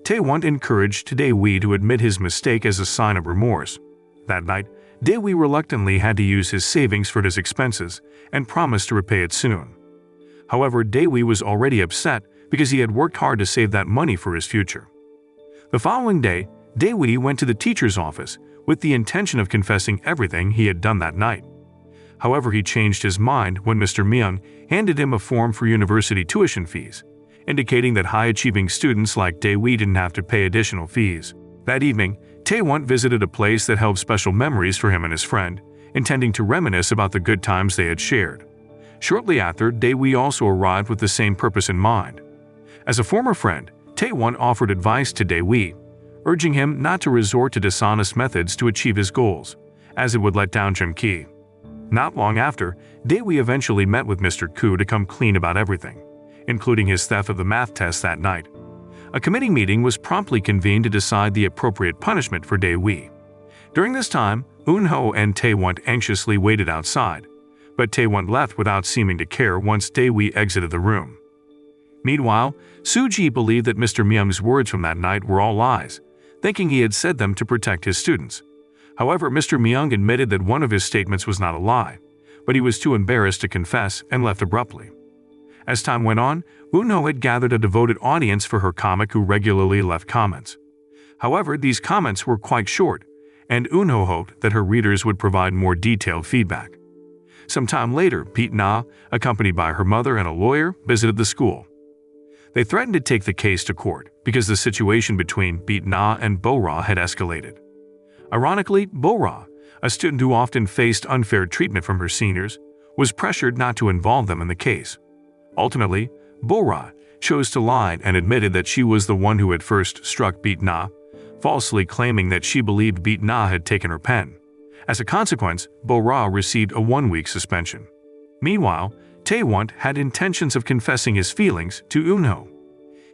Tae-won encouraged Dae-wee to admit his mistake as a sign of remorse. That night, Dae-wee reluctantly had to use his savings for his expenses and promised to repay it soon. However, Dae-wee was already upset because he had worked hard to save that money for his future. The following day, Dae-wee went to the teacher's office with the intention of confessing everything he had done that night. However, he changed his mind when Mr. Myung handed him a form for university tuition fees, indicating that high-achieving students like Dae-wee didn't have to pay additional fees. That evening, Tae-won visited a place that held special memories for him and his friend, intending to reminisce about the good times they had shared. Shortly after, Dae-wee also arrived with the same purpose in mind. As a former friend, Tae-won offered advice to Dae-wee, urging him not to resort to dishonest methods to achieve his goals, as it would let down Jung-ki. Not long after, Dae-wee eventually met with Mr. Koo to come clean about everything, including his theft of the math test that night. A committee meeting was promptly convened to decide the appropriate punishment for Dae-wee. During this time, Eunho and Taewon anxiously waited outside, but Taewon left without seeming to care once Daewoo exited the room. Meanwhile, Suji believed that Mr. Myung's words from that night were all lies, thinking he had said them to protect his students. However, Mr. Myung admitted that one of his statements was not a lie, but he was too embarrassed to confess and left abruptly. As time went on, Eunho had gathered a devoted audience for her comic who regularly left comments. However, these comments were quite short, and Eunho hoped that her readers would provide more detailed feedback. Some time later, Pete Na, accompanied by her mother and a lawyer, visited the school. They threatened to take the case to court because the situation between Pete Na and Bo-ra had escalated. Ironically, Bo-ra, a student who often faced unfair treatment from her seniors, was pressured not to involve them in the case. Ultimately, Bo-ra chose to lie and admitted that she was the one who had first struck Pete Na, falsely claiming that she believed Pete Na had taken her pen. As a consequence, Bo-ra received a 1-week suspension. Meanwhile, Taewon had intentions of confessing his feelings to Eunho.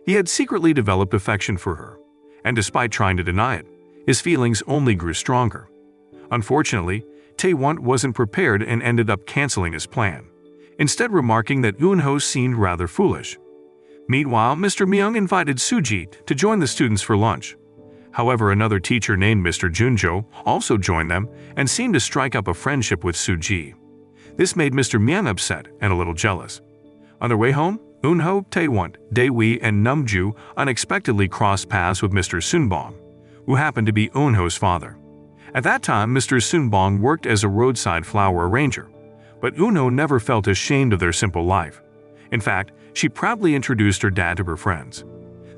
He had secretly developed affection for her, and despite trying to deny it, his feelings only grew stronger. Unfortunately, Taewon wasn't prepared and ended up canceling his plan, instead remarking that Eunho seemed rather foolish. Meanwhile, Mr. Myung invited Suji to join the students for lunch. However, another teacher named Mr. Junjo also joined them and seemed to strike up a friendship with Suji. This made Mr. Myung upset and a little jealous. On their way home, Eunho, Taewon, Daewoo, and Namju unexpectedly crossed paths with Mr. Sunbong, who happened to be Eunho's father. At that time, Mr. Sunbong worked as a roadside flower arranger, but Eunho never felt ashamed of their simple life. In fact, she proudly introduced her dad to her friends.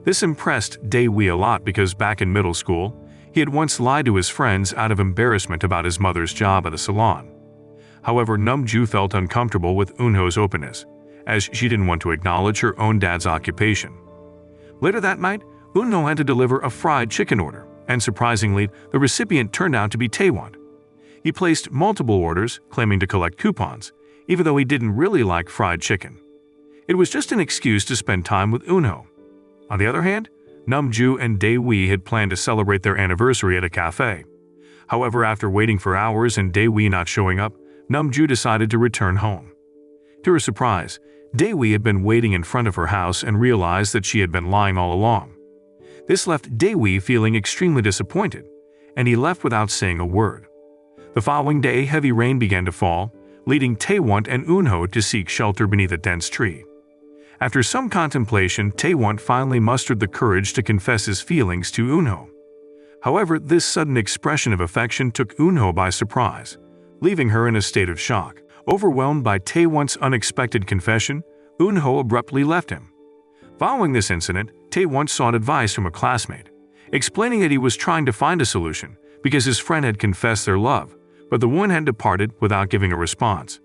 This impressed Daewoo a lot because back in middle school, he had once lied to his friends out of embarrassment about his mother's job at a salon. However, Namju felt uncomfortable with Eunho's openness, as she didn't want to acknowledge her own dad's occupation. Later that night, Eunho had to deliver a fried chicken order, and surprisingly, the recipient turned out to be Taewon. He placed multiple orders, claiming to collect coupons, even though he didn't really like fried chicken. It was just an excuse to spend time with Eunho. On the other hand, Namju and Daewoo had planned to celebrate their anniversary at a cafe. However, after waiting for hours and Daewoo not showing up, Namju decided to return home. To her surprise, Daewoo had been waiting in front of her house and realized that she had been lying all along. This left Daewoo feeling extremely disappointed, and he left without saying a word. The following day, heavy rain began to fall, leading Taewon and Eunho to seek shelter beneath a dense tree. After some contemplation, Taewon finally mustered the courage to confess his feelings to Eunho. However, this sudden expression of affection took Eunho by surprise, leaving her in a state of shock. Overwhelmed by Taewon's unexpected confession, Eunho abruptly left him. Following this incident, Taewon sought advice from a classmate, explaining that he was trying to find a solution because his friend had confessed their love, but the woman had departed without giving a response.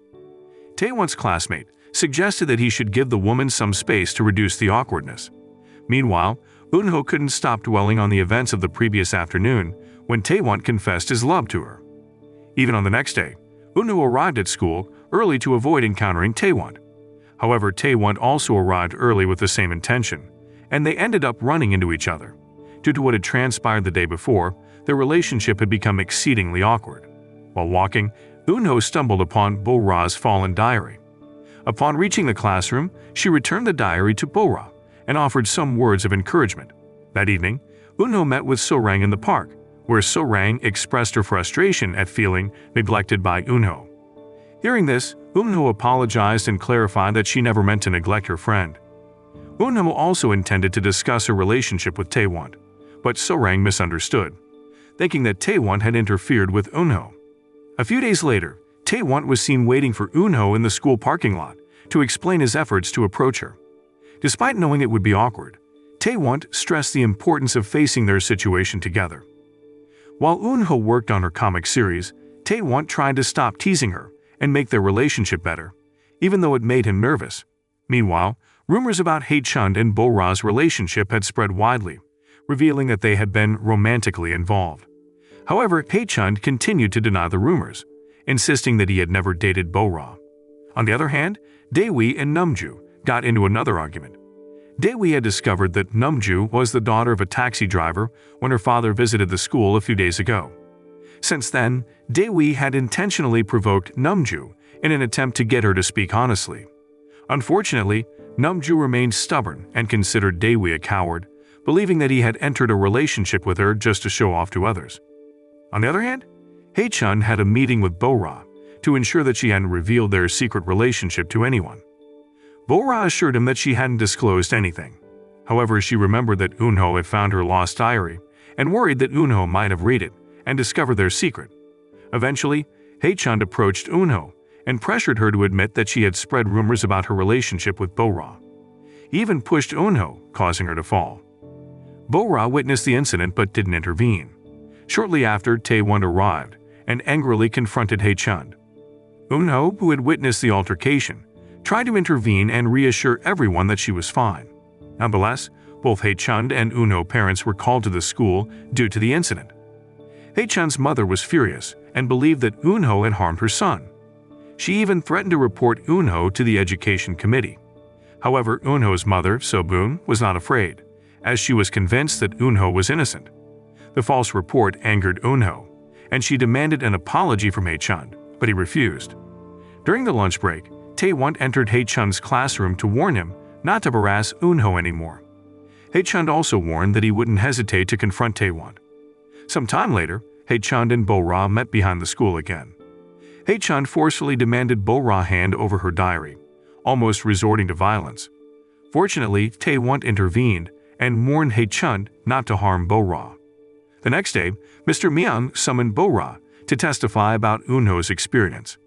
Taewon's classmate suggested that he should give the woman some space to reduce the awkwardness. Meanwhile, Eunho couldn't stop dwelling on the events of the previous afternoon when Taewon confessed his love to her. Even on the next day, Eunho arrived at school early to avoid encountering Taewon. However, Taewon also arrived early with the same intention, and they ended up running into each other. Due to what had transpired the day before, their relationship had become exceedingly awkward. While walking, Eunho stumbled upon Bo-ra's fallen diary. Upon reaching the classroom, she returned the diary to Bo-ra and offered some words of encouragement. That evening, Eunho met with So-rang in the park, where So-rang expressed her frustration at feeling neglected by Eunho. Hearing this, Eunho apologized and clarified that she never meant to neglect her friend. Eunho also intended to discuss her relationship with Taewon, but So-rang misunderstood, thinking that Taewon had interfered with Eunho. A few days later, Taewon was seen waiting for Eunho in the school parking lot to explain his efforts to approach her. Despite knowing it would be awkward, Taewon stressed the importance of facing their situation together. While Eunho worked on her comic series, Taewon tried to stop teasing her and make their relationship better, even though it made him nervous. Meanwhile, rumors about Hae-chun and Bo-ra's relationship had spread widely, revealing that they had been romantically involved. However, Hae-chun continued to deny the rumors, insisting that he had never dated Bo-ra. On the other hand, Daewoo and Namju got into another argument. Daewoo had discovered that Namju was the daughter of a taxi driver when her father visited the school a few days ago. Since then, Dae-wee had intentionally provoked Namju in an attempt to get her to speak honestly. Unfortunately, Namju remained stubborn and considered Dae-wee a coward, believing that he had entered a relationship with her just to show off to others. On the other hand, Hae-chun had a meeting with Bo-ra to ensure that she hadn't revealed their secret relationship to anyone. Bo-ra assured him that she hadn't disclosed anything. However, she remembered that Eunho had found her lost diary and worried that Eunho might have read it and discovered their secret. Eventually, Hae-chun approached Eunho and pressured her to admit that she had spread rumors about her relationship with Bo-ra. He even pushed Eunho, causing her to fall. Bo-ra witnessed the incident but didn't intervene. Shortly after, Tae-won arrived and angrily confronted Hae-chun. Eunho, who had witnessed the altercation, tried to intervene and reassure everyone that she was fine. Nonetheless, both Hae-chun and Eunho parents were called to the school due to the incident. Hae-chun's mother was furious and believed that Eunho had harmed her son. She even threatened to report Eunho to the education committee. However, Eunho's mother, So-boon, was not afraid, as she was convinced that Eunho was innocent. The false report angered Eunho, and she demanded an apology from Hae-chun, but he refused. During the lunch break, Tae-won entered Hae-chun's classroom to warn him not to harass Eunho anymore. Hae-chun also warned that he wouldn't hesitate to confront Tae-won. Some time later, Hae-chun and Bo-ra met behind the school again. Hae-chun forcefully demanded Bo-ra hand over her diary, almost resorting to violence. Fortunately, Tae-won intervened and warned Hae-chun not to harm Bo-ra. The next day, Mr. Myung summoned Bo-ra to testify about Eunho's experience.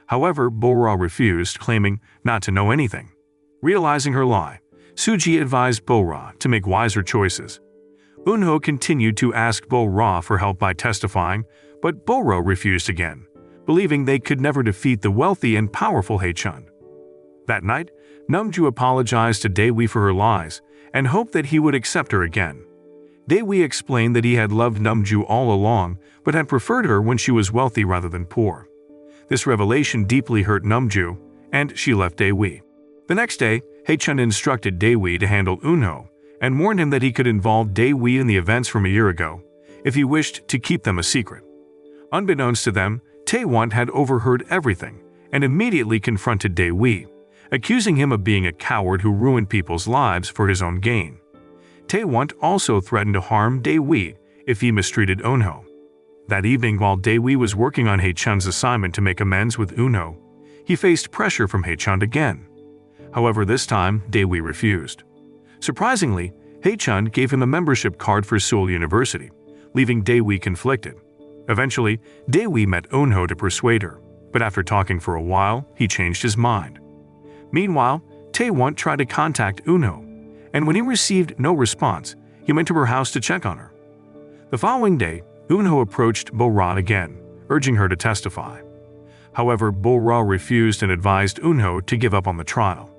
However, Bo-ra refused, claiming not to know anything. Realizing her lie, Suji advised Bo-ra to make wiser choices. Eunho continued to ask Bo-ra for help by testifying, but Bo-ra refused again, believing they could never defeat the wealthy and powerful Hae-chun. That night, Namju apologized to Dae-wee for her lies and hoped that he would accept her again. Dae-wee explained that he had loved Namju all along but had preferred her when she was wealthy rather than poor. This revelation deeply hurt Namju, and she left Dae-wee. The next day, Hae-chun instructed Dae-wee to handle Eunho and warned him that he could involve Dae-wee in the events from a year ago if he wished to keep them a secret. Unbeknownst to them, Tae-won had overheard everything and immediately confronted Dae-wee, accusing him of being a coward who ruined people's lives for his own gain. Tae-won also threatened to harm Dae-wee if he mistreated Eunho. That evening, while Dae-wee was working on Hae-chun's assignment to make amends with Eunho, he faced pressure from Hae-chun again. However, this time, Dae-wee refused. Surprisingly, Hae-chun gave him a membership card for Seoul University, leaving Dae-wee conflicted. Eventually, Dae-wee met Eunho to persuade her, but after talking for a while, he changed his mind. Meanwhile, Tae-won tried to contact Eunho, and when he received no response, he went to her house to check on her. The following day, Eunho approached Bo-ra again, urging her to testify. However, Bo-ra refused and advised Eunho to give up on the trial.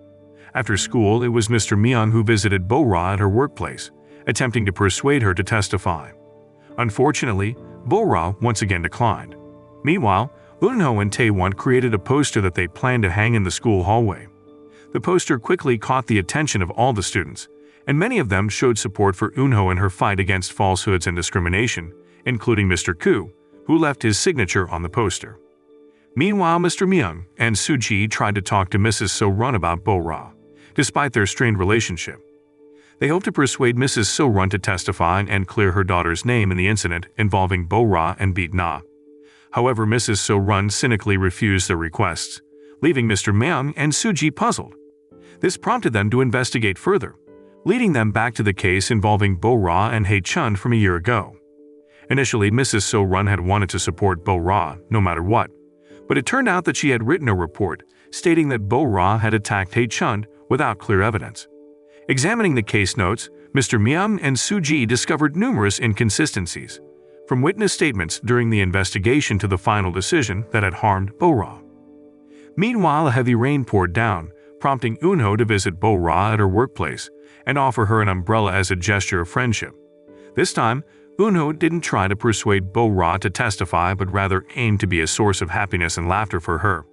After school, it was Mr. Myung who visited Bo-ra at her workplace, attempting to persuade her to testify. Unfortunately, Bo-ra once again declined. Meanwhile, Eunho and Tae-won created a poster that they planned to hang in the school hallway. The poster quickly caught the attention of all the students, and many of them showed support for Eunho in her fight against falsehoods and discrimination, including Mr. Koo, who left his signature on the poster. Meanwhile, Mr. Myung and Suji tried to talk to Mrs. So-run about Bo-ra, despite their strained relationship. They hoped to persuade Mrs. So-run to testify and clear her daughter's name in the incident involving Bo-ra and Beat-na. However, Mrs. So-run cynically refused their requests, leaving Mr. Myung and Suji puzzled. This prompted them to investigate further, leading them back to the case involving Bo-ra and Hae-chun from a year ago. Initially, Mrs. So-run had wanted to support Bo-ra no matter what, but it turned out that she had written a report stating that Bo-ra had attacked Hae-chun without clear evidence. Examining the case notes, Mr. Myung and Suji discovered numerous inconsistencies, from witness statements during the investigation to the final decision that had harmed Bo-ra. Meanwhile, a heavy rain poured down, prompting Eunho to visit Bo-ra at her workplace and offer her an umbrella as a gesture of friendship. This time, Eunho didn't try to persuade Bo-ra to testify but rather aimed to be a source of happiness and laughter for her.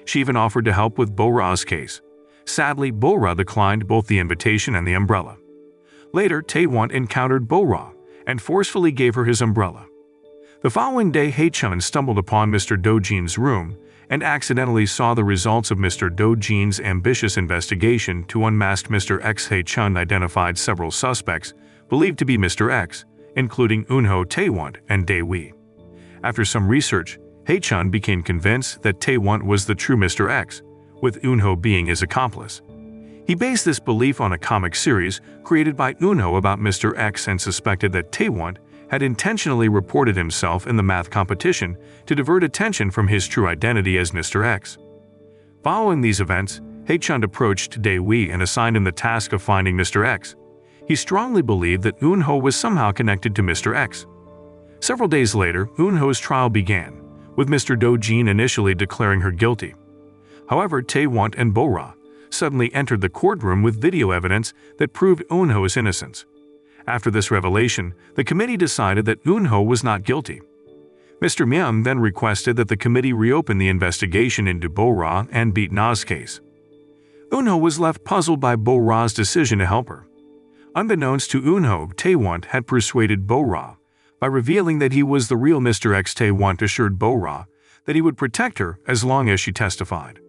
She even offered to help with Bo-ra's case. Sadly, Bo-ra declined both the invitation and the umbrella. Later, Tae-won encountered Bo-ra and forcefully gave her his umbrella. The following day, Hae-chun stumbled upon Mr. Do-jin's room and accidentally saw the results of Mr. Do-jin's ambitious investigation to unmask Mr. X. Hae-chun identified several suspects believed to be Mr. X, including Eunho, Taewon, and Dae-wi. After some research, Hae-chun became convinced that Taewon was the true Mr. X, with Eunho being his accomplice. He based this belief on a comic series created by Eunho about Mr. X and suspected that Taewon had intentionally reported himself in the math competition to divert attention from his true identity as Mr. X. Following these events, Hae-chun approached Dae-wi and assigned him the task of finding Mr. X. He strongly believed that Eunho was somehow connected to Mr. X. Several days later, Eunho's trial began, with Mr. Do-jin initially declaring her guilty. However, Taewon and Bo-ra suddenly entered the courtroom with video evidence that proved Eunho's innocence. After this revelation, the committee decided that Eunho was not guilty. Mr. Myung then requested that the committee reopen the investigation into Bo-ra and Beat-na's case. Eunho was left puzzled by Bo-ra's decision to help her. Unbeknownst to Eunho, Taewon had persuaded Bo-ra by revealing that he was the real Mr. X. Taewon assured Bo-ra that he would protect her as long as she testified.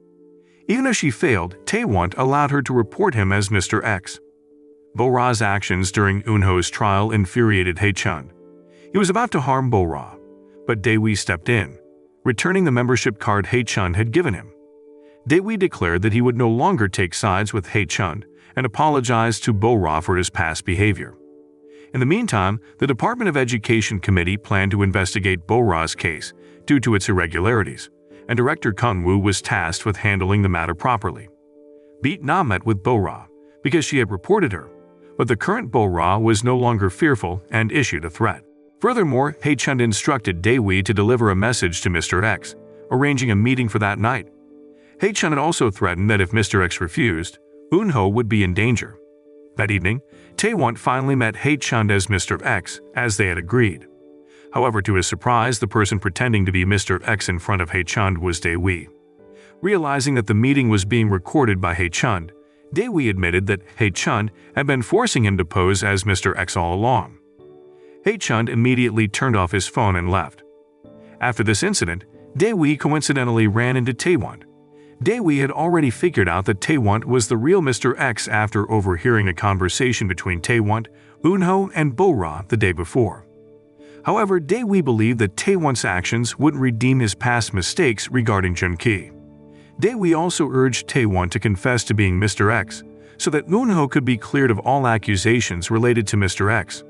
Even if she failed, Taewon allowed her to report him as Mr. X. Bo-ra's actions during Eunho's trial infuriated Hae-chun. He was about to harm Bo-ra, but Dae-wi stepped in, returning the membership card Hae-chun had given him. Dae-wi declared that he would no longer take sides with Hae-chun and apologized to Bo-ra for his past behavior. In the meantime, the Department of Education Committee planned to investigate Bo-ra's case due to its irregularities, and Director Kung-woo was tasked with handling the matter properly. Beat-na met with Bo-ra because she had reported her, but the current Bo-ra was no longer fearful and issued a threat. Furthermore, Hae-chun instructed Dae-wi to deliver a message to Mr. X, arranging a meeting for that night. Hae-chun had also threatened that if Mr. X refused, Eunho would be in danger. That evening, Taewon finally met Hae-chun as Mr. X, as they had agreed. However, to his surprise, the person pretending to be Mr. X in front of Hae-chun was Dae-wi. Realizing that the meeting was being recorded by Hae-chun, Dae-wi admitted that Hae-chun had been forcing him to pose as Mr. X all along. Hae-chun immediately turned off his phone and left. After this incident, Dae-wi coincidentally ran into Taewon. Dae-wi had already figured out that Taewon was the real Mr. X after overhearing a conversation between Taewon, Eunho, and Bo-ra the day before. However, Dae-wi believed that Taewon's actions wouldn't redeem his past mistakes regarding Junki. Dae-wi also urged Taewon to confess to being Mr. X, so that Eunho could be cleared of all accusations related to Mr. X.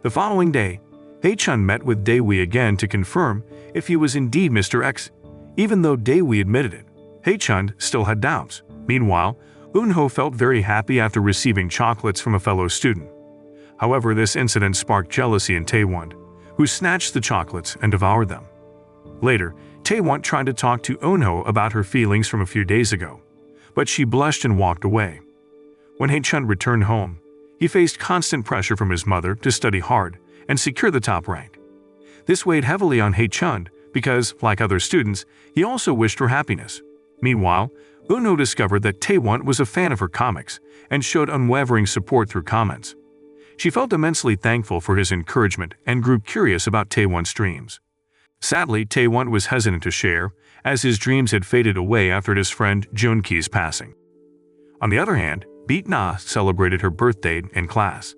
The following day, Hae-chun met with Dae-wi again to confirm if he was indeed Mr. X. Even though Dae-wi admitted it, Hae-chun still had doubts. Meanwhile, Eunho felt very happy after receiving chocolates from a fellow student. However, this incident sparked jealousy in Taewon, who snatched the chocolates and devoured them. Later, Taewon tried to talk to Eunho about her feelings from a few days ago, but she blushed and walked away. When Hae-chun returned home, he faced constant pressure from his mother to study hard and secure the top rank. This weighed heavily on Hae-chun because, like other students, he also wished for happiness. Meanwhile, Eunho discovered that Taewon was a fan of her comics and showed unwavering support through comments. She felt immensely thankful for his encouragement and grew curious about Taewon's dreams. Sadly, Taewon was hesitant to share, as his dreams had faded away after his friend Junki's passing. On the other hand, Beat-na celebrated her birthday in class.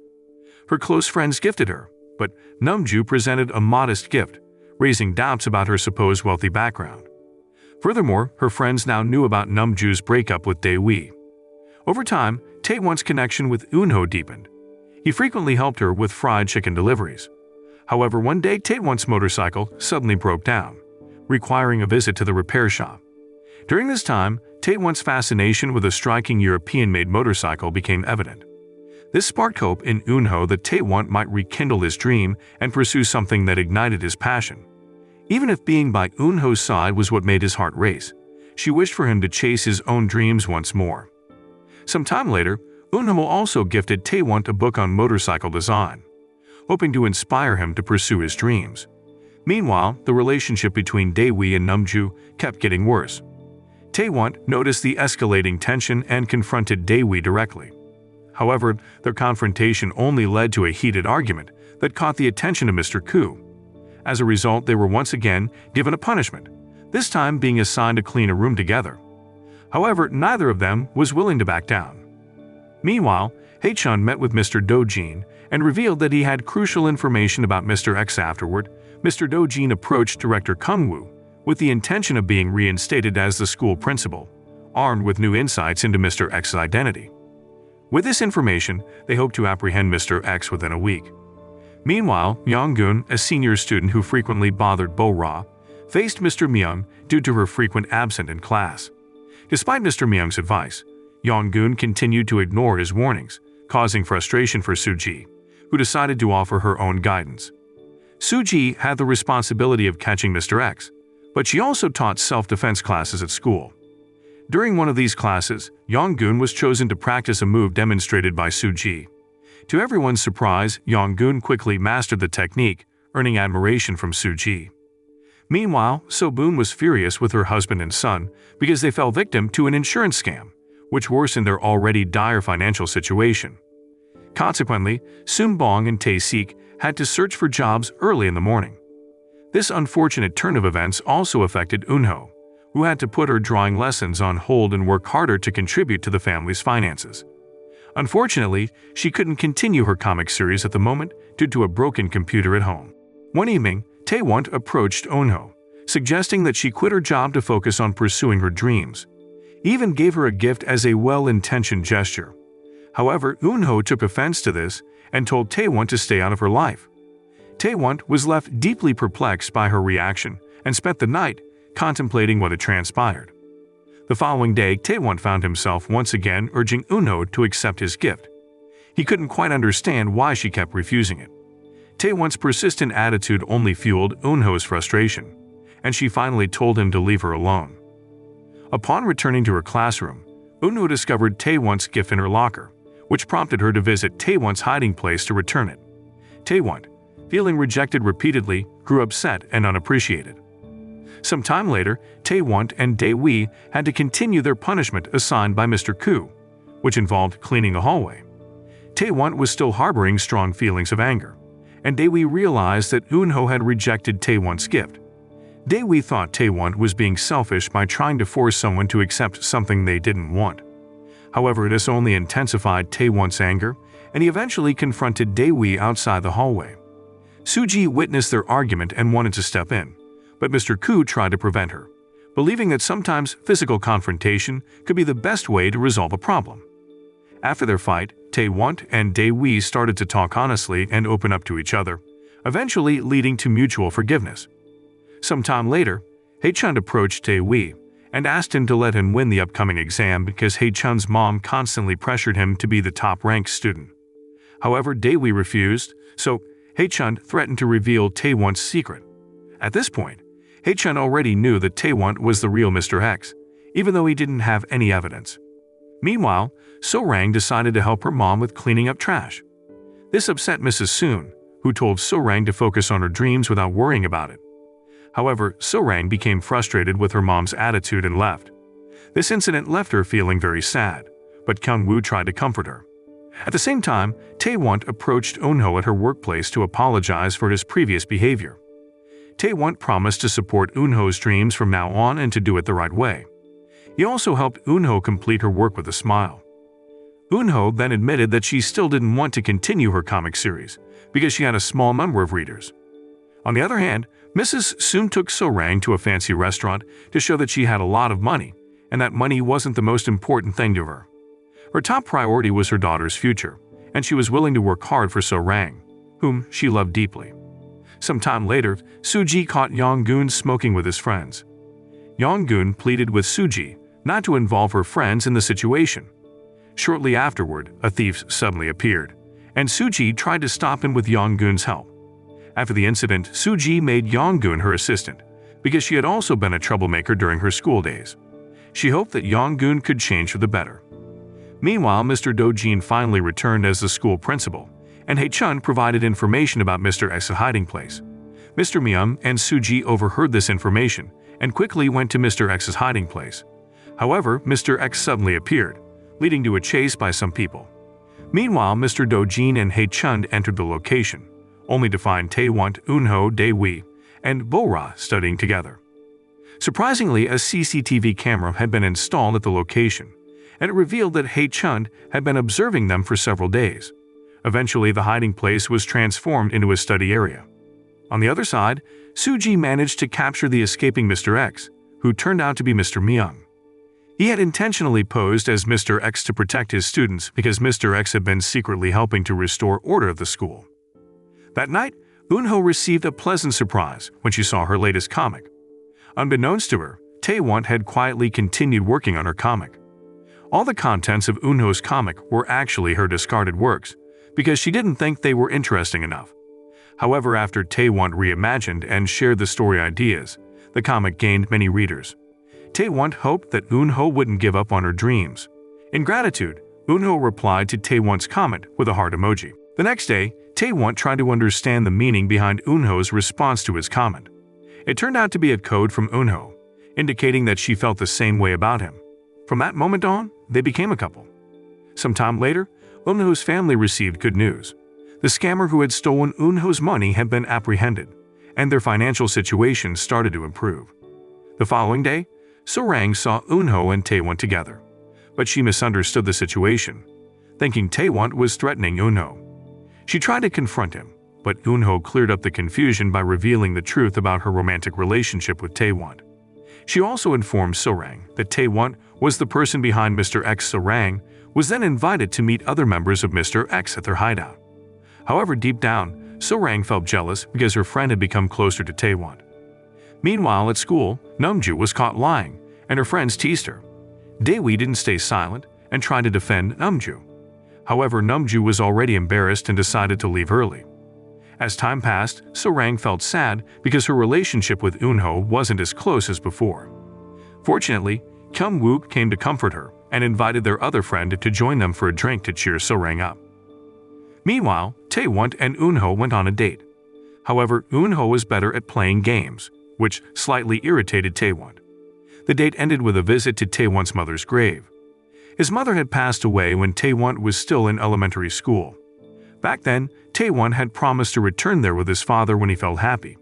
Her close friends gifted her, but Namju presented a modest gift, raising doubts about her supposed wealthy background. Furthermore, her friends now knew about Namju's breakup with Dae-wi. Over time, Taewon's connection with Eunho deepened. He frequently helped her with fried chicken deliveries. However, one day Taewon's motorcycle suddenly broke down, requiring a visit to the repair shop. During this time, Taewon's fascination with a striking European-made motorcycle became evident. This sparked hope in Eunho that Taewon might rekindle his dream and pursue something that ignited his passion. Even if being by Eunho's side was what made his heart race, she wished for him to chase his own dreams once more. Some time later, Eunho also gifted Taewon a book on motorcycle design, hoping to inspire him to pursue his dreams. Meanwhile, the relationship between Dae-wi and Namju kept getting worse. Taewon noticed the escalating tension and confronted Dae-wi directly. However, their confrontation only led to a heated argument that caught the attention of Mr. Koo. As a result, they were once again given a punishment, this time being assigned to clean a room together. However, neither of them was willing to back down. Meanwhile, Hae-chun met with Mr. Do-jin and revealed that he had crucial information about Mr. X. Afterward, Mr. Do-jin approached Director Kung-woo with the intention of being reinstated as the school principal, armed with new insights into Mr. X's identity. With this information, they hoped to apprehend Mr. X within a week. Meanwhile, Young-gun, a senior student who frequently bothered Bo-ra, faced Mr. Myung due to her frequent absence in class. Despite Mr. Myung's advice, Young-gun continued to ignore his warnings, causing frustration for Soo-ji, who decided to offer her own guidance. Soo-ji had the responsibility of catching Mr. X, but she also taught self-defense classes at school. During one of these classes, Young-gun was chosen to practice a move demonstrated by Soo-ji. To everyone's surprise, Young-gun quickly mastered the technique, earning admiration from Soo-ji. Meanwhile, So-boon was furious with her husband and son because they fell victim to an insurance scam, which worsened their already dire financial situation. Consequently, Soon-bong and Tae-sik had to search for jobs early in the morning. This unfortunate turn of events also affected Eun-ho, who had to put her drawing lessons on hold and work harder to contribute to the family's finances. Unfortunately, she couldn't continue her comic series at the moment due to a broken computer at home. One evening, Tae-won approached Eun-ho, suggesting that she quit her job to focus on pursuing her dreams. He even gave her a gift as a well-intentioned gesture. However, Eun-ho took offense to this and told Tae-won to stay out of her life. Tae-won was left deeply perplexed by her reaction and spent the night contemplating what had transpired. The following day, Tae-won found himself once again urging Eun-ho to accept his gift. He couldn't quite understand why she kept refusing it. Tae-won's persistent attitude only fueled Eun-ho's frustration, and she finally told him to leave her alone. Upon returning to her classroom, Eun-ho discovered Tae-won's gift in her locker, which prompted her to visit Tae-won's hiding place to return it. Tae-won, feeling rejected repeatedly, grew upset and unappreciated. Some time later, Tae-won and Dae-wi had to continue their punishment assigned by Mr. Koo, which involved cleaning the hallway. Tae-won was still harboring strong feelings of anger, and Dae-wi realized that Eun-ho had rejected Tae-won's gift. Dae-wi thought Tae-won was being selfish by trying to force someone to accept something they didn't want. However, this only intensified Tae-won's anger, and he eventually confronted Dae-wi outside the hallway. Soo-ji witnessed their argument and wanted to step in, but Mr. Koo tried to prevent her, believing that sometimes physical confrontation could be the best way to resolve a problem. After their fight, Tae-won and Dae-wi started to talk honestly and open up to each other, eventually leading to mutual forgiveness. Some time later, Hae-chun approached Dae-wi and asked him to let him win the upcoming exam because Hae-chun's mom constantly pressured him to be the top-ranked student. However, Dae-wi refused, so Hae-chun threatened to reveal Tae-won's secret. At this point, Hae-chun already knew that Tae-won was the real Mr. X, even though he didn't have any evidence. Meanwhile, So-rang decided to help her mom with cleaning up trash. This upset Mrs. Soon, who told So-rang to focus on her dreams without worrying about it. However, So-rang became frustrated with her mom's attitude and left. This incident left her feeling very sad, but Kyung-woo tried to comfort her. At the same time, Tae-won approached Eun-ho at her workplace to apologize for his previous behavior. Tae-won promised to support Eun-ho's dreams from now on and to do it the right way. He also helped Eun-ho complete her work with a smile. Eun-ho then admitted that she still didn't want to continue her comic series because she had a small number of readers. On the other hand, Mrs. Soon took So-rang to a fancy restaurant to show that she had a lot of money and that money wasn't the most important thing to her. Her top priority was her daughter's future, and she was willing to work hard for So-rang, whom she loved deeply. Some time later, Soo-ji caught Young-gun smoking with his friends. Young-gun pleaded with Soo-ji not to involve her friends in the situation. Shortly afterward, a thief suddenly appeared, and Soo-ji tried to stop him with Young-gun's help. After the incident, Soo-ji made Young-gun her assistant, because she had also been a troublemaker during her school days. She hoped that Young-gun could change for the better. Meanwhile, Mr. Do-jin finally returned as the school principal, and Hae-chun provided information about Mr. X's hiding place. Mr. Myung and Soo-ji overheard this information and quickly went to Mr. X's hiding place. However, Mr. X suddenly appeared, leading to a chase by some people. Meanwhile, Mr. Do-jin and Hae-chun entered the location, only to find Taewon, Eunho, Dae-wi, and Bo-ra studying together. Surprisingly, a CCTV camera had been installed at the location, and it revealed that Hae-chun had been observing them for several days. Eventually, the hiding place was transformed into a study area. On the other side, Soo-ji managed to capture the escaping Mr. X, who turned out to be Mr. Myung. He had intentionally posed as Mr. X to protect his students because Mr. X had been secretly helping to restore order at the school. That night, Eunho received a pleasant surprise when she saw her latest comic. Unbeknownst to her, Taewon had quietly continued working on her comic. All the contents of Eunho's comic were actually her discarded works, because she didn't think they were interesting enough. However, after Taewon reimagined and shared the story ideas, the comic gained many readers. Taewon hoped that Eunho wouldn't give up on her dreams. In gratitude, Eunho replied to Taewon's comment with a heart emoji. The next day, Taewon tried to understand the meaning behind Eunho's response to his comment. It turned out to be a code from Eunho, indicating that she felt the same way about him. From that moment on, they became a couple. Some time later, Eunho's family received good news. The scammer who had stolen Eunho's money had been apprehended, and their financial situation started to improve. The following day, So-rang saw Eunho and Taewon together, but she misunderstood the situation, thinking Taewon was threatening Eunho. She tried to confront him, but Eunho cleared up the confusion by revealing the truth about her romantic relationship with Taewon. She also informed So-rang that Taewon was the person behind Mr. X. So-rang was then invited to meet other members of Mr. X at their hideout. However, deep down, So-rang felt jealous because her friend had become closer to Taewon. Meanwhile, at school, Namju was caught lying, and her friends teased her. Dae-wi didn't stay silent and tried to defend Namju. However, Namju was already embarrassed and decided to leave early. As time passed, So-rang felt sad because her relationship with Eunho wasn't as close as before. Fortunately, Kyung-wook came to comfort her and invited their other friend to join them for a drink to cheer So-rang up. Meanwhile, Taewon and Eunho went on a date. However, Eunho was better at playing games, which slightly irritated Taewon. The date ended with a visit to Taewon's mother's grave. His mother had passed away when Taewon was still in elementary school. Back then, Taewon had promised to return there with his father when he felt happy.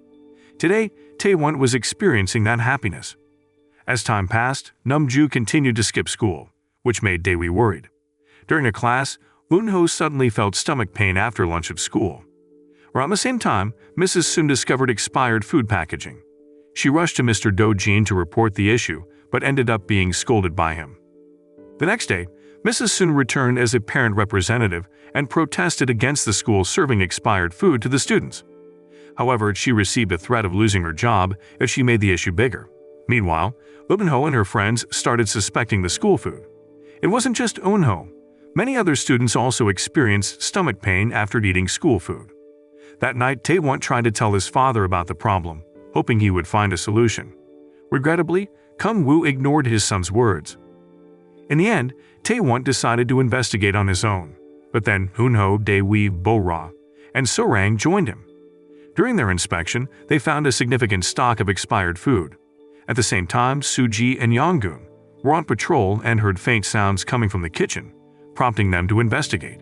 Today, Taewon was experiencing that happiness. As time passed, Namju continued to skip school, which made Dae-wi worried. During a class, Eunho suddenly felt stomach pain after lunch at school. Around the same time, Mrs. Sun discovered expired food packaging. She rushed to Mr. Do-jin to report the issue, but ended up being scolded by him. The next day, Mrs. Sun returned as a parent representative and protested against the school serving expired food to the students. However, she received a threat of losing her job if she made the issue bigger. Meanwhile, Eunho and her friends started suspecting the school food. It wasn't just Eunho. Many other students also experienced stomach pain after eating school food. That night, Taewon tried to tell his father about the problem, hoping he would find a solution. Regrettably, Kyung-woo ignored his son's words. In the end, Taewon decided to investigate on his own, but then Eunho, Dae-wi, Bo-ra, and So-rang joined him. During their inspection, they found a significant stock of expired food. At the same time, Soo-ji and Yong-gun were on patrol and heard faint sounds coming from the kitchen, prompting them to investigate.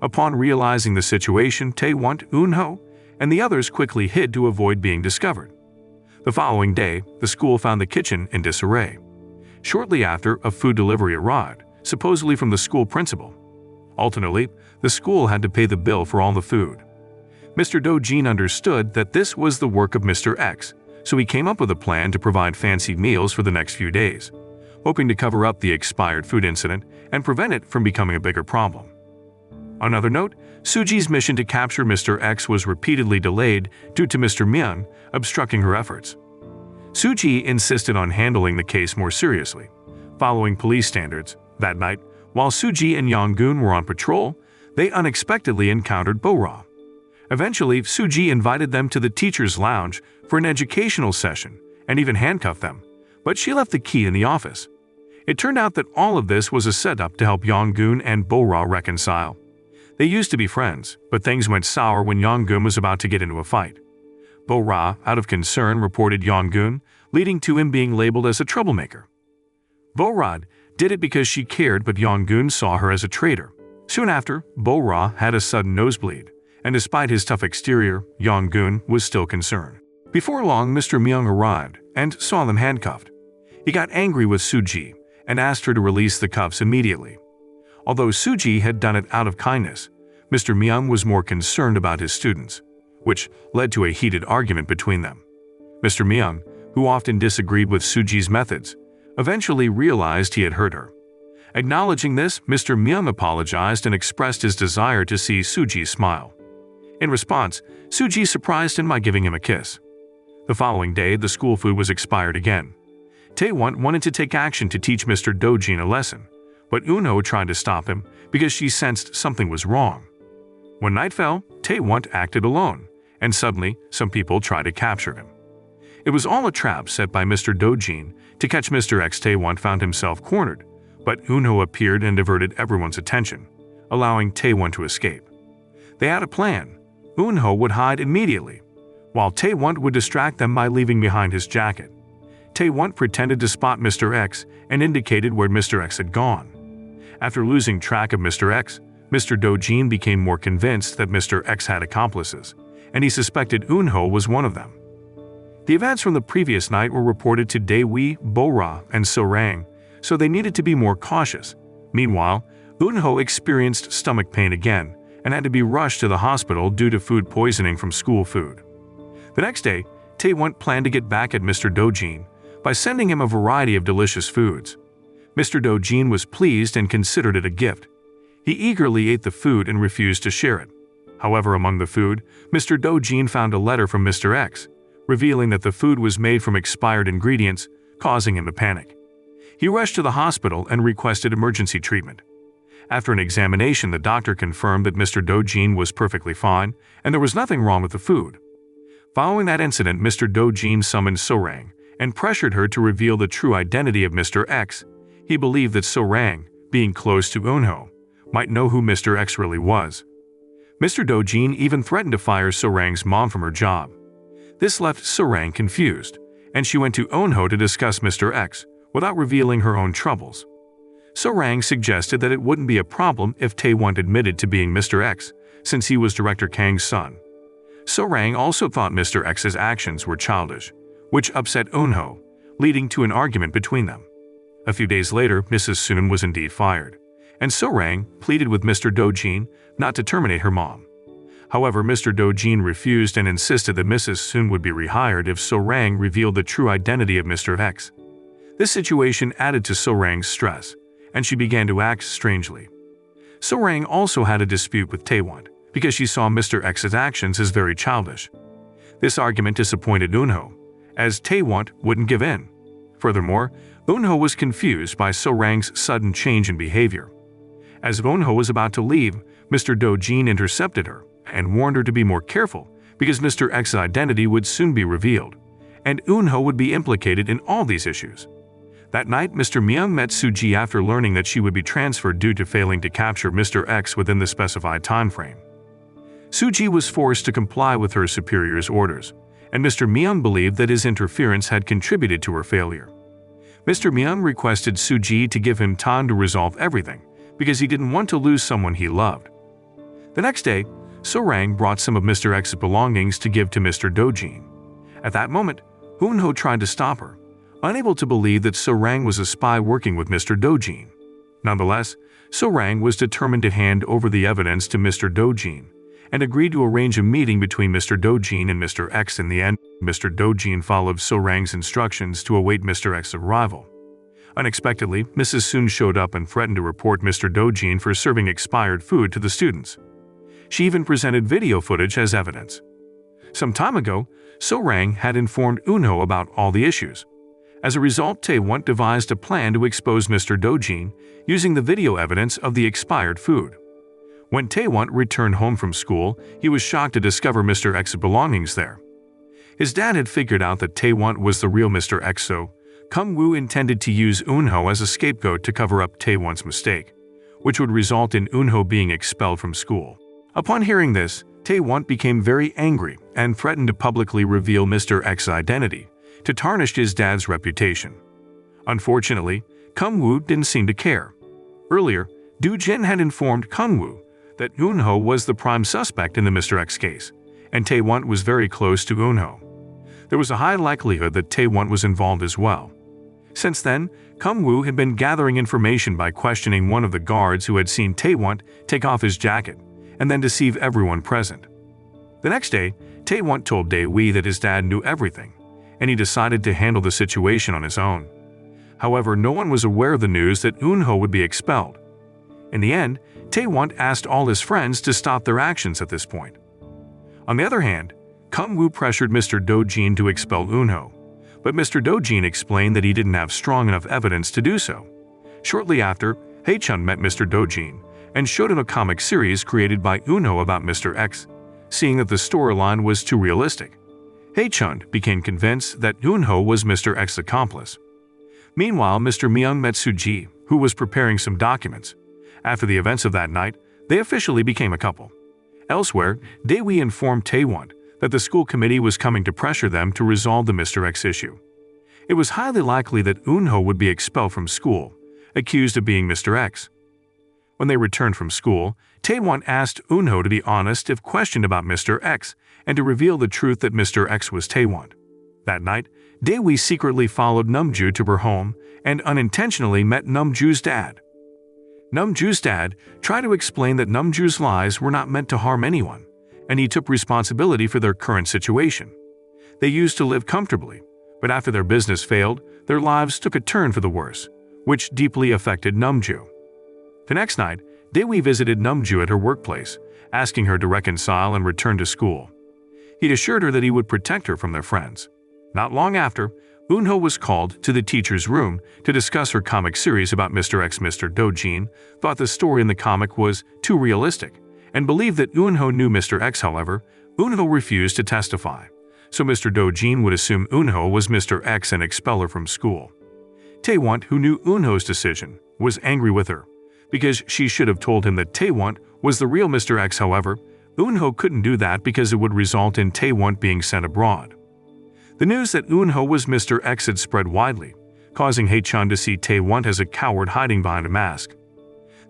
Upon realizing the situation, Taewon, Eunho, and the others quickly hid to avoid being discovered. The following day, the school found the kitchen in disarray. Shortly after, a food delivery arrived, supposedly from the school principal. Ultimately, the school had to pay the bill for all the food. Mr. Do-jin understood that this was the work of Mr. X, so he came up with a plan to provide fancy meals for the next few days, hoping to cover up the expired food incident and prevent it from becoming a bigger problem. On another note, Soo-ji's mission to capture Mr. X was repeatedly delayed due to Mr. Myung obstructing her efforts. Soo-ji insisted on handling the case more seriously, following police standards. That night, while Soo-ji and Yong-gun were on patrol, they unexpectedly encountered Bo-ra. Eventually, Soo-ji invited them to the teacher's lounge for an educational session and even handcuffed them, but she left the key in the office. It turned out that all of this was a setup to help Yong-gun and Bo-ra reconcile. They used to be friends, but things went sour when Yong-gun was about to get into a fight. Bo-ra, out of concern, reported Yong-gun, leading to him being labeled as a troublemaker. Bo-ra did it because she cared, but Yong-gun saw her as a traitor. Soon after, Bo-ra had a sudden nosebleed, and despite his tough exterior, Yong-gun was still concerned. Before long, Mr. Myung arrived and saw them handcuffed. He got angry with Soo-ji and asked her to release the cuffs immediately. Although Soo-ji had done it out of kindness, Mr. Myung was more concerned about his students, which led to a heated argument between them. Mr. Myung, who often disagreed with Soo-ji's methods, eventually realized he had hurt her. Acknowledging this, Mr. Myung apologized and expressed his desire to see Soo-ji smile. In response, Soo-ji surprised him by giving him a kiss. The following day, the school food was expired again. Tae-won wanted to take action to teach Mr. Do-jin a lesson, but Eun-ho tried to stop him because she sensed something was wrong. When night fell, Tae-won acted alone, and suddenly some people tried to capture him. It was all a trap set by Mr. Do-jin to catch Mr. X. Tae-won found himself cornered, but Eun-ho appeared and diverted everyone's attention, allowing Tae-won to escape. They had a plan. Eun-ho would hide immediately, while Tae-won would distract them by leaving behind his jacket. Tae-won pretended to spot Mr. X and indicated where Mr. X had gone. After losing track of Mr. X, Mr. Do-jin became more convinced that Mr. X had accomplices, and he suspected Eun-ho was one of them. The events from the previous night were reported to Dae-wi, Bo-ra, and So-rang, so they needed to be more cautious. Meanwhile, Eun-ho experienced stomach pain again and had to be rushed to the hospital due to food poisoning from school food. The next day, Tae-won planned to get back at Mr. Do-jin by sending him a variety of delicious foods. Mr. Do-jin was pleased and considered it a gift. He eagerly ate the food and refused to share it. However, among the food, Mr. Do-jin found a letter from Mr. X, revealing that the food was made from expired ingredients, causing him to panic. He rushed to the hospital and requested emergency treatment. After an examination, the doctor confirmed that Mr. Do-jin was perfectly fine and there was nothing wrong with the food. Following that incident, Mr. Do-jin summoned So-rang and pressured her to reveal the true identity of Mr. X. He believed that So-rang, being close to Eun-ho, might know who Mr. X really was. Mr. Do-jin even threatened to fire So-rang's mom from her job. This left So-rang confused, and she went to Eun-ho to discuss Mr. X without revealing her own troubles. So-rang suggested that it wouldn't be a problem if Tae-won admitted to being Mr. X, since he was Director Kang's son. So-rang also thought Mr. X's actions were childish, which upset Eun-ho, leading to an argument between them. A few days later, Mrs. Soon was indeed fired, and So-rang pleaded with Mr. Do-jin not to terminate her mom. However, Mr. Do-jin refused and insisted that Mrs. Soon would be rehired if So-rang revealed the true identity of Mr. X. This situation added to So-rang's stress, and she began to act strangely. So-rang also had a dispute with Tae-won because she saw Mr. X's actions as very childish. This argument disappointed Eun-ho, as Tae-won wouldn't give in. Furthermore, Eun-ho was confused by So-rang's sudden change in behavior. As Eun-ho was about to leave, Mr. Do-jin intercepted her and warned her to be more careful because Mr. X's identity would soon be revealed, and Eun-ho would be implicated in all these issues. That night, Mr. Myung met Soo-ji after learning that she would be transferred due to failing to capture Mr. X within the specified time frame. Soo-ji was forced to comply with her superior's orders, and Mr. Myung believed that his interference had contributed to her failure. Mr. Myung requested Soo-ji to give him time to resolve everything because he didn't want to lose someone he loved. The next day, So-rang brought some of Mr. X's belongings to give to Mr. Do-jin. At that moment, Eun-ho tried to stop her, unable to believe that So-rang was a spy working with Mr. Do-jin. Nonetheless, So-rang was determined to hand over the evidence to Mr. Do-jin and agreed to arrange a meeting between Mr. Do-jin and Mr. X. In the end, Mr. Do-jin followed So-rang's instructions to await Mr. X's arrival. Unexpectedly, Mrs. Soon showed up and threatened to report Mr. Do-jin for serving expired food to the students. She even presented video footage as evidence. Some time ago, So-rang had informed Eun-ho about all the issues. As a result, Tae-won devised a plan to expose Mr. Do-jin using the video evidence of the expired food. When Tae-won returned home from school, he was shocked to discover Mr. X's belongings there. His dad had figured out that Tae-won was the real Mr. X, so Kung-woo intended to use Eun-ho as a scapegoat to cover up Tae-won's mistake, which would result in Eun-ho being expelled from school. Upon hearing this, Tae-won became very angry and threatened to publicly reveal Mr. X's identity to tarnish his dad's reputation. Unfortunately, Kung-woo didn't seem to care. Earlier, Do-jin had informed Kung-woo that Eunho was the prime suspect in the Mr. X case, and Taewon was very close to Eunho. There was a high likelihood that Taewon was involved as well. Since then, Kung-woo had been gathering information by questioning one of the guards who had seen Taewon take off his jacket and then deceive everyone present. The next day, Taewon told Dae-wee that his dad knew everything, and he decided to handle the situation on his own. However, no one was aware of the news that Eunho would be expelled. In the end, Taewon asked all his friends to stop their actions at this point. On the other hand, Kung-woo pressured Mr. Do-jin to expel Eunho, but Mr. Do-jin explained that he didn't have strong enough evidence to do so. Shortly after, Hae-chun met Mr. Do-jin and showed him a comic series created by Eunho about Mr. X, seeing that the storyline was too realistic. Hae-chun became convinced that Eunho was Mr. X's accomplice. Meanwhile, Mr. Myung met Soo-ji, who was preparing some documents. After the events of that night, they officially became a couple. Elsewhere, Dae-wee informed Taewon that the school committee was coming to pressure them to resolve the Mr. X issue. It was highly likely that Eunho would be expelled from school, accused of being Mr. X. When they returned from school, Taewon asked Eunho to be honest if questioned about Mr. X and to reveal the truth that Mr. X was Taewon. That night, Dae-wee secretly followed Namju to her home and unintentionally met Namju's dad. Namju's dad tried to explain that Namju's lies were not meant to harm anyone, and he took responsibility for their current situation. They used to live comfortably, but after their business failed, their lives took a turn for the worse, which deeply affected Namju. The next night, Dae-wee visited Namju at her workplace, asking her to reconcile and return to school. He'd assured her that he would protect her from their friends. Not long after, Eunho was called to the teacher's room to discuss her comic series about Mr. X. Mr. Do-jin thought the story in the comic was too realistic and believed that Eunho knew Mr. X. However, Eunho refused to testify, so Mr. Do-jin would assume Eunho was Mr. X and expel her from school. Taewon, who knew Eunho's decision, was angry with her because she should have told him that Taewon was the real Mr. X. However, Eunho couldn't do that because it would result in Taewon being sent abroad. The news that Eunho was Mr. X had spread widely, causing Hae-chun to see Taewon as a coward hiding behind a mask.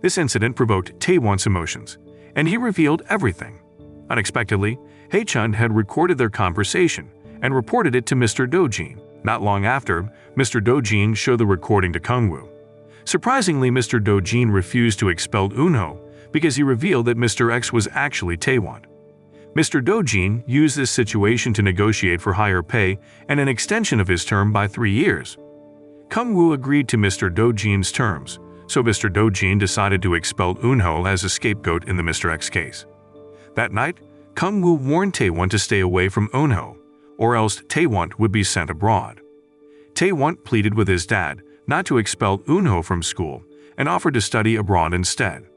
This incident provoked Taewon's emotions, and he revealed everything. Unexpectedly, Hae-chun had recorded their conversation and reported it to Mr. Do-jin. Not long after, Mr. Do-jin showed the recording to Kung-woo. Surprisingly, Mr. Do-jin refused to expel Eunho because he revealed that Mr. X was actually Taewon. Mr. Do-jin used this situation to negotiate for higher pay and an extension of his term by 3 years. Kung-woo agreed to Mr. Do-jin's terms, so Mr. Do-jin decided to expel Eunho as a scapegoat in the Mr. X case. That night, Kung-woo warned Taewon to stay away from Eunho, or else Taewon would be sent abroad. Taewon pleaded with his dad not to expel Eunho from school and offered to study abroad instead.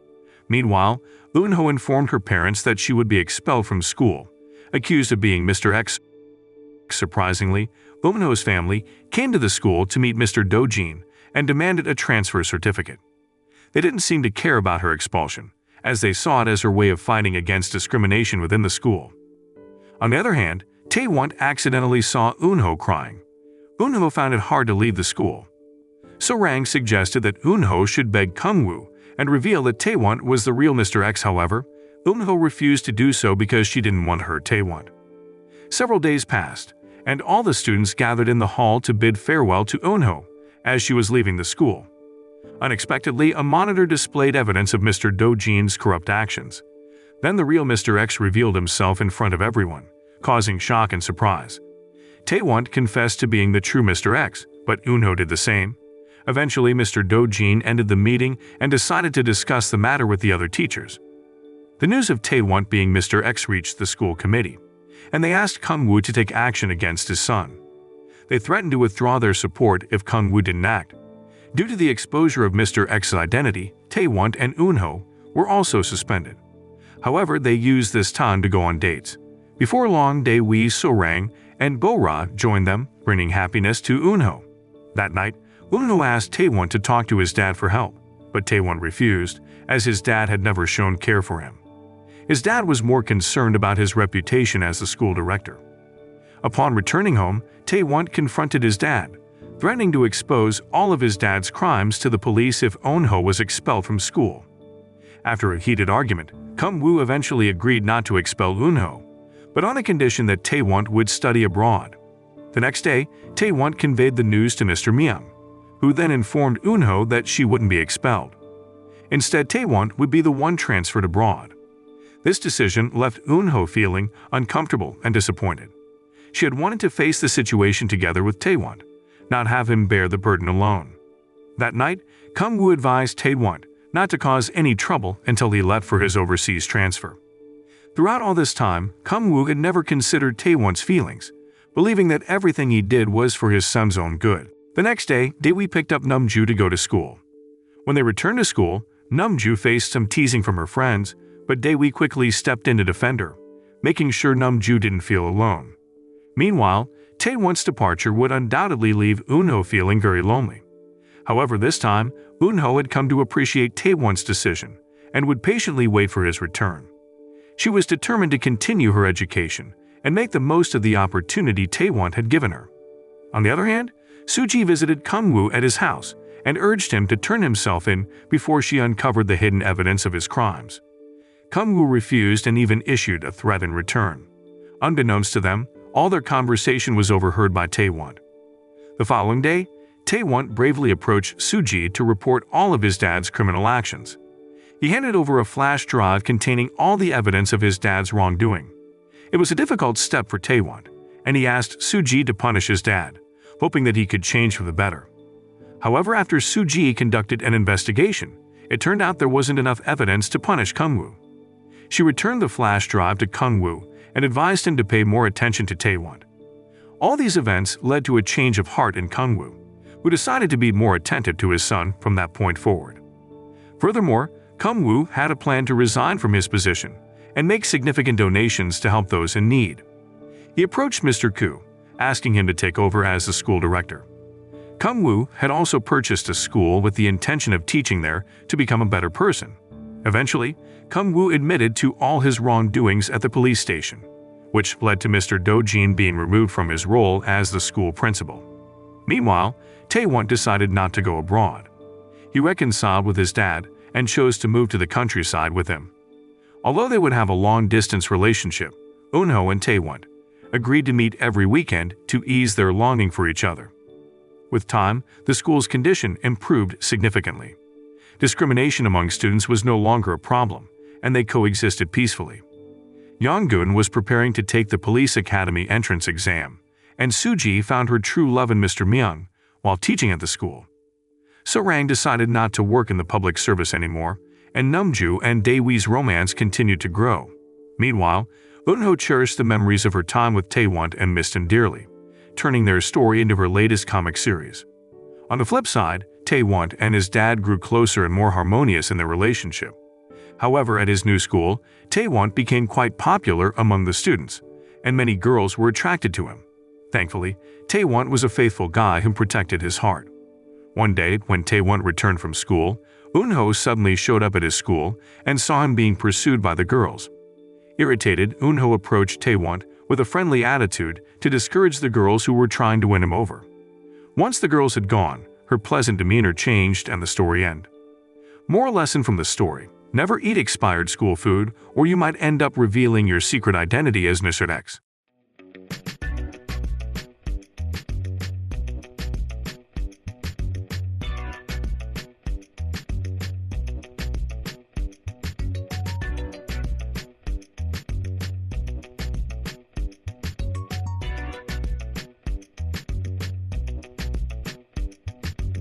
Meanwhile, Eunho informed her parents that she would be expelled from school, accused of being Mr. X. Surprisingly, Eunho's family came to the school to meet Mr. Do-jin and demanded a transfer certificate. They didn't seem to care about her expulsion, as they saw it as her way of fighting against discrimination within the school. On the other hand, Taewon accidentally saw Eunho crying. Eunho found it hard to leave the school. So-rang suggested that Eunho should beg Kung-woo and reveal that Taewon was the real Mr. X. However, Eunho refused to do so because she didn't want to hurt Taewon. Several days passed, and all the students gathered in the hall to bid farewell to Eunho as she was leaving the school. Unexpectedly, a monitor displayed evidence of Mr. Do-jin's corrupt actions. Then the real Mr. X revealed himself in front of everyone, causing shock and surprise. Taewon confessed to being the true Mr. X, but Eunho did the same. Eventually, Mr. Do-jin ended the meeting and decided to discuss the matter with the other teachers. The news of Taewon being Mr. X reached the school committee, and they asked Kung-woo to take action against his son. They threatened to withdraw their support if Kung-woo didn't act. Due to the exposure of Mr. X's identity, Taewon and Eunho were also suspended. However, they used this time to go on dates. Before long, Dae-wee, So-rang, and Bo-ra joined them, bringing happiness to Eunho. That night, Eunho asked Taewon to talk to his dad for help, but Taewon refused, as his dad had never shown care for him. His dad was more concerned about his reputation as the school director. Upon returning home, Taewon confronted his dad, threatening to expose all of his dad's crimes to the police if Eunho was expelled from school. After a heated argument, Kum-woo eventually agreed not to expel Eun-ho, but on the condition that Taewon would study abroad. The next day, Taewon conveyed the news to Mr. Myung, who then informed Eun-ho that she wouldn't be expelled. Instead, Taewon would be the one transferred abroad. This decision left Eun-ho feeling uncomfortable and disappointed. She had wanted to face the situation together with Taewon, not have him bear the burden alone. That night, Kum-woo advised Taewon not to cause any trouble until he left for his overseas transfer. Throughout all this time, Kum-woo had never considered Taewon's feelings, believing that everything he did was for his son's own good. The next day, Dae-wee picked up Namju to go to school. When they returned to school, Namju faced some teasing from her friends, but Dae-wee quickly stepped in to defend her, making sure Namju didn't feel alone. Meanwhile, Taewon's departure would undoubtedly leave Eun-ho feeling very lonely. However, this time, Eun-ho had come to appreciate Taewon's decision and would patiently wait for his return. She was determined to continue her education and make the most of the opportunity Taewon had given her. On the other hand, Suji visited Kum-woo at his house and urged him to turn himself in before she uncovered the hidden evidence of his crimes. Kum-woo refused and even issued a threat in return. Unbeknownst to them, all their conversation was overheard by Taewon. The following day, Taewon bravely approached Suji to report all of his dad's criminal actions. He handed over a flash drive containing all the evidence of his dad's wrongdoing. It was a difficult step for Taewon, and he asked Suji to punish his dad, hoping that he could change for the better. However, after Suji conducted an investigation, it turned out there wasn't enough evidence to punish Kum-woo. She returned the flash drive to Kum-woo and advised him to pay more attention to Taewon. All these events led to a change of heart in Kum-woo, who decided to be more attentive to his son from that point forward. Furthermore, Kum-woo had a plan to resign from his position and make significant donations to help those in need. He approached Mr. Koo, asking him to take over as the school director. Kum-woo had also purchased a school with the intention of teaching there to become a better person. Eventually, Kum-woo admitted to all his wrongdoings at the police station, which led to Mr. Do-jin being removed from his role as the school principal. Meanwhile, Taewon decided not to go abroad. He reconciled with his dad and chose to move to the countryside with him. Although they would have a long-distance relationship, Eun-ho and Taewon agreed to meet every weekend to ease their longing for each other. With time, the school's condition improved significantly. Discrimination among students was no longer a problem, and they coexisted peacefully. Yonggun was preparing to take the police academy entrance exam, and Suji found her true love in Mr. Myung while teaching at the school. So-rang decided not to work in the public service anymore, and Namju and Dae-wee's romance continued to grow. Meanwhile, Eun-ho cherished the memories of her time with Taewon and missed him dearly, turning their story into her latest comic series. On the flip side, Taewon and his dad grew closer and more harmonious in their relationship. However, at his new school, Taewon became quite popular among the students, and many girls were attracted to him. Thankfully, Taewon was a faithful guy who protected his heart. One day, when Taewon returned from school, Eun-ho suddenly showed up at his school and saw him being pursued by the girls. Irritated, Eun-ho approached Taewon with a friendly attitude to discourage the girls who were trying to win him over. Once the girls had gone, her pleasant demeanor changed and the story ended. Moral lesson from the story: never eat expired school food, or you might end up revealing your secret identity as Mr. X.